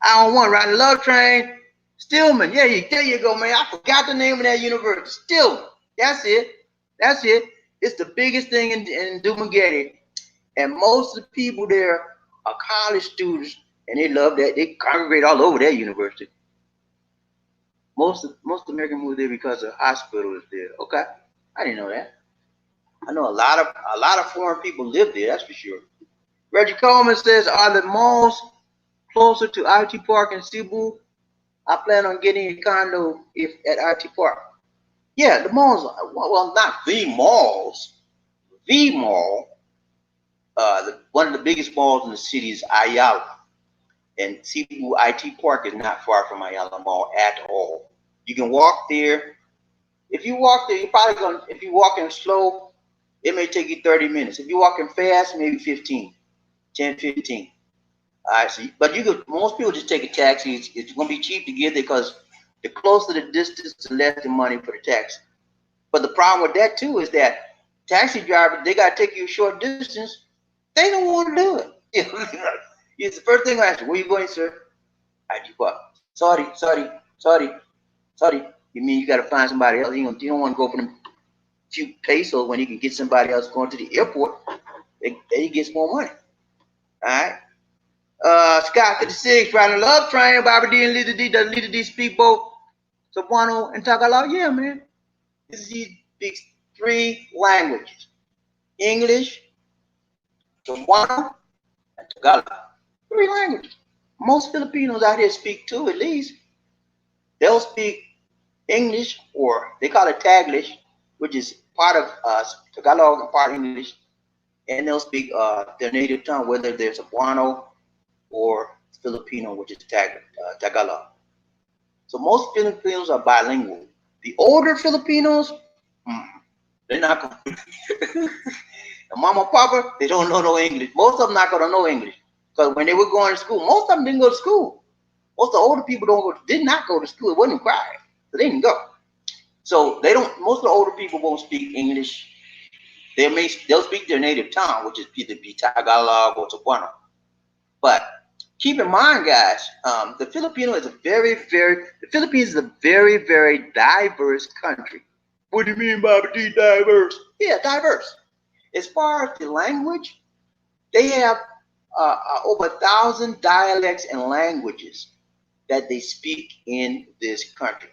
I don't want to ride the love train. Stillman. Yeah, there you go, man. I forgot the name of that university. Stillman. That's it. That's it. It's the biggest thing in Dumaguete. And most of the people there are college students, and they love that. They congregate all over that university. Most American move there because the hospital is there. Okay, I didn't know that. I know a lot of foreign people live there. That's for sure. Reggie Coleman says, "Are the malls closer to IT Park in Cebu? I plan on getting a condo if at IT Park." Yeah, the malls. Well, not the malls. The mall. One of the biggest malls in the city is Ayala, and Cebu IT Park is not far from Ayala Mall at all. You can walk there. If you walk there, you're probably gonna. If you're walking slow, it may take you 30 minutes. If you're walking fast, maybe 15, 10, 15. All right, so, but most people just take a taxi. It's going to be cheap to get there because the closer the distance, the less the money for the taxi. But the problem with that too is that taxi drivers, they got to take you a short distance. They don't want to do it. It's the first thing I ask you, where you going, sir? I do what? Sorry. You mean you got to find somebody else? You don't want to go for them few pesos when you can get somebody else going to the airport. They get more money. All right. Scott 56, riding the love train, Bobby D and Lita D speak both Cebuano and Tagalog. Yeah, man. He speaks 3 languages: English, Cebuano, and Tagalog. 3 languages. Most Filipinos out here speak 2 at least. They'll speak English, or they call it Taglish, which is part of Tagalog and part English, and they'll speak their native tongue, whether they're Cebuano or Filipino, which is Tagalog. So most Filipinos are bilingual. The older Filipinos, they're not going to. The mama and papa, they don't know no English. Most of them not going to know English. Because when they were going to school, most of them didn't go to school. Most of the older people did not go to school. It wasn't required. So they didn't go. So most of the older people won't speak English. They'll speak their native tongue, which is either be Tagalog or Cebuano. But keep in mind, guys, the Philippines is a very, very diverse country. What do you mean, Bobby D, diverse? Yeah, diverse. As far as the language, they have over 1,000 dialects and languages that they speak in this country.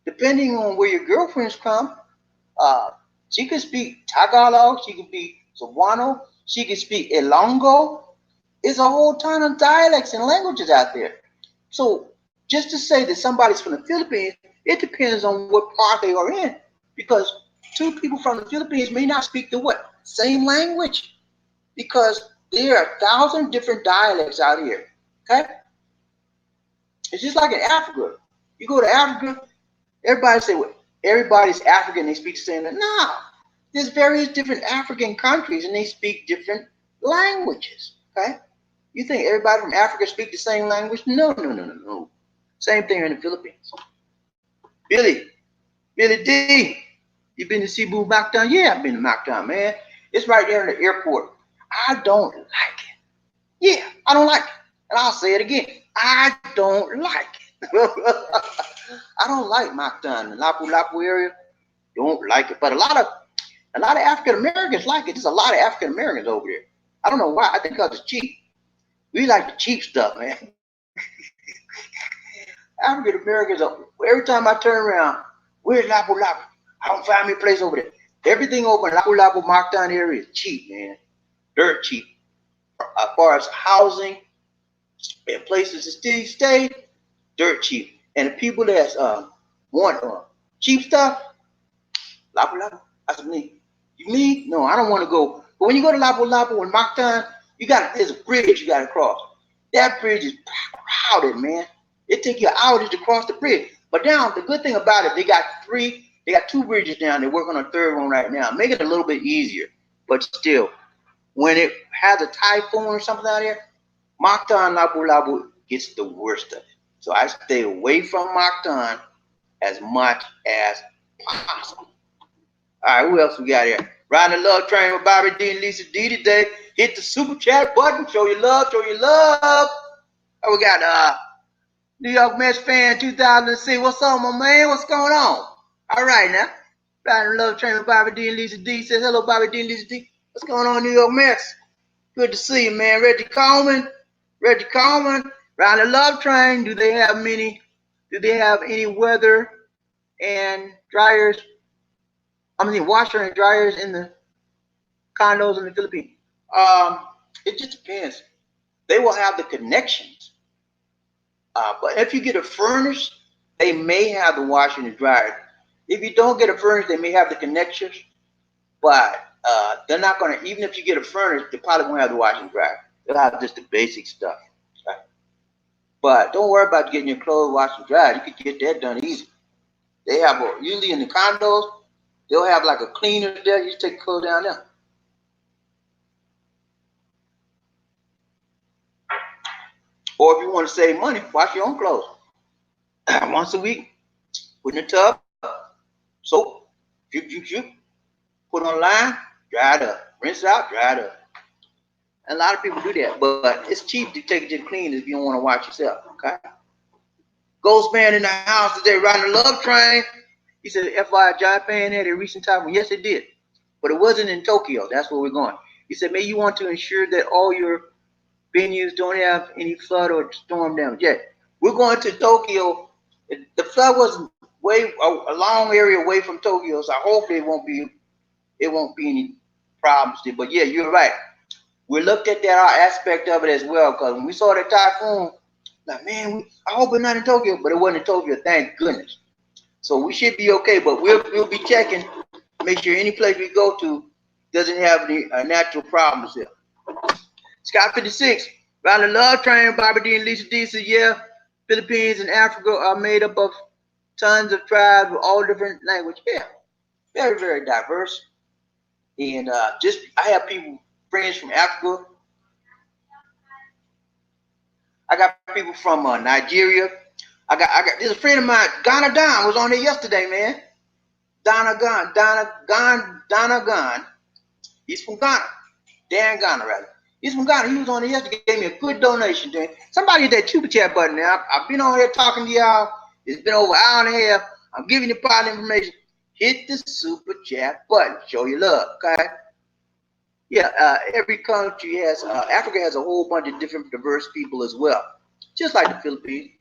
Depending on where your girlfriends come, she can speak Tagalog, she can speak Cebuano, she can speak Ilonggo. It's a whole ton of dialects and languages out there. So just to say that somebody's from the Philippines, it depends on what part they are in. Because 2 people from the Philippines may not speak the what? Same language. Because there are 1,000 different dialects out here. Okay? It's just like in Africa. You go to Africa, everybody say, well, everybody's African, they speak the same language. No. There's various different African countries and they speak different languages. Okay? You think everybody from Africa speak the same language? No. Same thing in the Philippines. Billy D, you been to Cebu Mactan? Yeah, I've been to Mactan, man. It's right there in the airport. I don't like it. Yeah, I don't like it. And I'll say it again. I don't like it. I don't like Mactan, the Lapu Lapu area. don't like it. But a lot of African Americans like it. There's a lot of African Americans over there. I don't know why. I think because it's cheap. We like the cheap stuff, man. African Americans, every time I turn around, where's Lapu Lapu? I don't find me a place over there. Everything over in Lapu Lapu Markdown area is cheap, man. Dirt cheap. As far as housing and places to stay, dirt cheap. And the people that want cheap stuff, Lapu Lapu, that's me. Me? No, I don't want to go. But when you go to Lapu Lapu and Markdown, there's a bridge you got to cross. That bridge is crowded, man. It takes you hours to cross the bridge. But now the good thing about it, they got two bridges down. They're working on a third one right now. Make it a little bit easier. But still, when it has a typhoon or something out there, Mactan Labu Labu gets the worst of it. So I stay away from Mactan as much as possible. All right, who else we got here? Riding the Love Train with Bobby D and Lisa D today. Hit the super chat button. Show your love. Show your love. Oh, we got New York Mets fan 2006. What's up, my man? What's going on? All right, now. Riding the Love Train with Bobby D and Lisa D says, hello, Bobby D and Lisa D. What's going on, New York Mets? Good to see you, man. Reggie Coleman. Riding the Love Train. Do they have any weather and dryers? Washer and dryers in the condos in the Philippines? It just depends. They will have the connections. But if you get a furnace, they may have the washer and the dryer. If you don't get a furnace, they may have the connections. But they're not going to, even if you get a furnace, they probably won't have the washer and dryer. They'll have just the basic stuff. Right? But don't worry about getting your clothes washed and dried. You can get that done easy. They have, usually in the condos, they'll have like a cleaner there. You just take clothes down there. Or if you want to save money, wash your own clothes. Once a week, put in the tub, soap, put on line, dry it up. Rinse it out, dry it up. And a lot of people do that, but it's cheap to take it to the cleaners if you don't want to wash yourself, okay? Ghost Man in the house today riding the Love Train. He said, FYI, Japan had a recent typhoon. Yes, it did. But it wasn't in Tokyo. That's where we're going. He said, maybe you want to ensure that all your venues don't have any flood or storm damage. Yeah, we're going to Tokyo. The flood was a long area away from Tokyo, so I hope it won't be any problems there. But yeah, you're right. We looked at that aspect of it as well, because when we saw the typhoon, like, man, I hope it's not in Tokyo, but it wasn't in Tokyo, thank goodness. So we should be okay, but we'll be checking, make sure any place we go to doesn't have any natural problems there. Scott 56, riding the Love Train, Bobby D and Lisa D says, yeah, Philippines and Africa are made up of tons of tribes with all different languages. Yeah, very, very diverse. And I have friends from Africa. I got people from Nigeria. I got there's a friend of mine, Ghana Don, was on there yesterday, man. Donna Gunn. He's from Ghana. Dan Ghana, rather. He's from Ghana. He was on there yesterday, gave me a good donation. Dan. Somebody hit that super chat button now. I've been on here talking to y'all. It's been over an hour and a half. I'm giving you positive information. Hit the super chat button. Show your love, okay? Yeah, every country has, Africa has a whole bunch of different diverse people as well, just like the Philippines.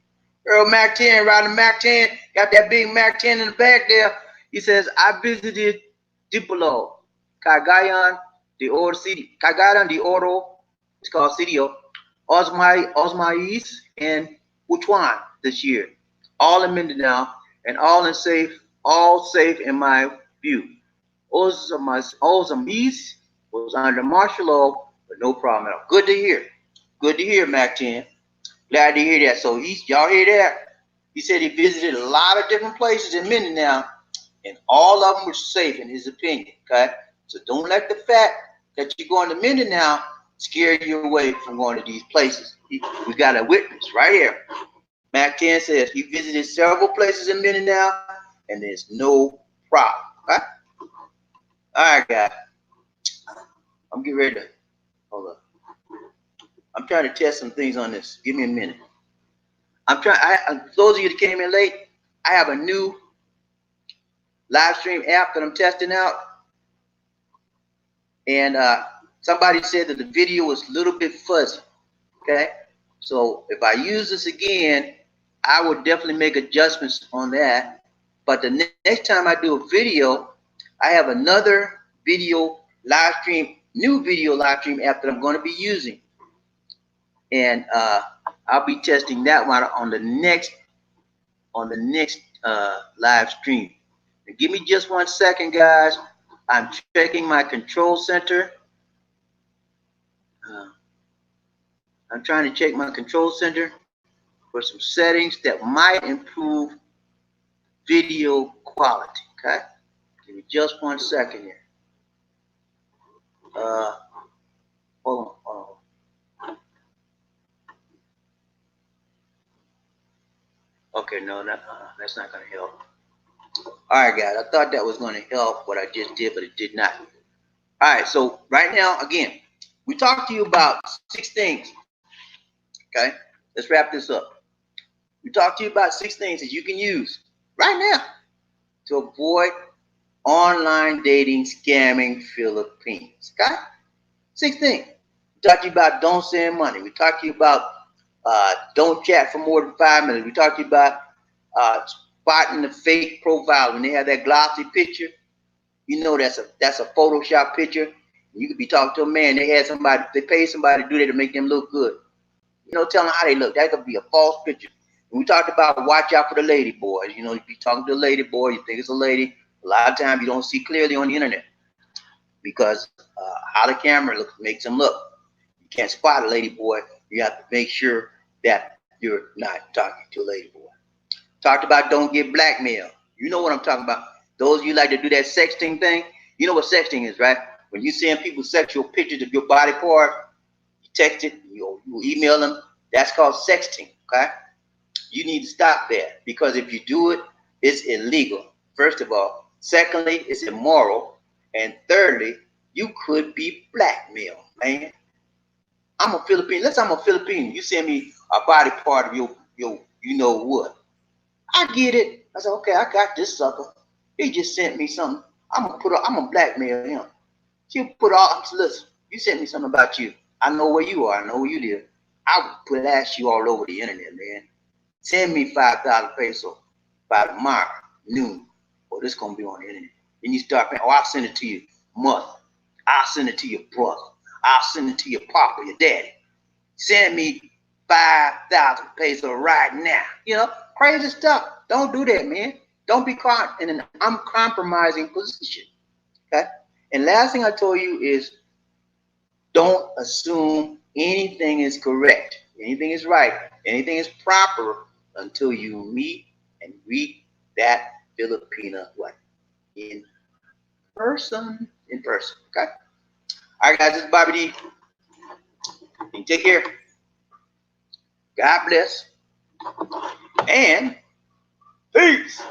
Earl Mac 10, riding Mac 10, got that big Mac 10 in the back there. He says, I visited Dipolo, Cagayan de Oro City, Cagayan de Oro, it's called Sitio, Osmais, and Butuan this year, all in Mindanao, and all safe in my view. Osmais was under martial law, but no problem at all. Good to hear. Good to hear, Mac 10. Glad to hear that. So y'all hear that? He said he visited a lot of different places in Mindanao, and all of them were safe in his opinion. Okay? So don't let the fact that you're going to Mindanao scare you away from going to these places. We got a witness right here. Mac 10 says he visited several places in Mindanao, and there's no problem. Okay? All right, guys. I'm getting ready to hold up. I'm trying to test some things on this. Give me a minute. Those of you that came in late, I have a new live stream app that I'm testing out, and somebody said that the video was a little bit fuzzy. Okay, so if I use this again, I would definitely make adjustments on that. But the next time I do a video, I have another video live stream, new video live stream app that I'm going to be using, and I'll be testing that one on the next live stream. Now, give me just 1 second, guys. I'm checking my control center. I'm trying to check my control center for some settings that might improve video quality. Okay, give me just 1 second here. Hold on. Okay, no, that's not going to help. All right, guys, I thought that was going to help what I just did, but it did not. All right, so right now, again, we talked to you about 6 things. Okay, let's wrap this up. We talked to you about 6 things that you can use right now to avoid online dating scamming Philippines. Okay, 6 things. We talked to you about don't send money. We talked to you about don't chat for more than 5 minutes. We talked to you about spotting the fake profile when they have that glossy picture. You know that's a Photoshop picture. You could be talking to a man. They paid somebody to do that to make them look good. You know, tell them how they look. That could be a false picture. And we talked about watch out for the lady boys. You know, you be talking to a lady boy, you think it's a lady. A lot of times you don't see clearly on the internet because how the camera looks makes them look. You can't spot a lady boy. You have to make sure that you're not talking to a lady boy. Talked about don't get blackmail. You know what I'm talking about. Those of you like to do that sexting thing, you know what sexting is, right? When you send people sexual pictures of your body part, you text it, you email them, that's called sexting, okay? You need to stop that because if you do it, it's illegal, first of all. Secondly, it's immoral. And thirdly, you could be blackmailed, man. I'm a Filipino. Let's say I'm a Filipino. You send me a body part of your you know what. I get it. I said, okay, I got this sucker. He just sent me something. I'm gonna blackmail him. She'll put all listen, you sent me something about you. I know where you are, I know where you live. I would blast you all over the internet, man. Send me 5,000 pesos by tomorrow, noon. Or this gonna be on the internet. Then you start paying, I'll send it to your mother. I'll send it to your brother. I'll send it to your papa, your daddy. Send me 5,000 pesos right now. You know, crazy stuff. Don't do that, man. Don't be caught in an uncompromising position. Okay? And last thing I told you is don't assume anything is correct, anything is right, anything is proper until you meet and greet that Filipina what? In person. In person. Okay? All right, guys, this is Bobby D. You take care. God bless. And peace.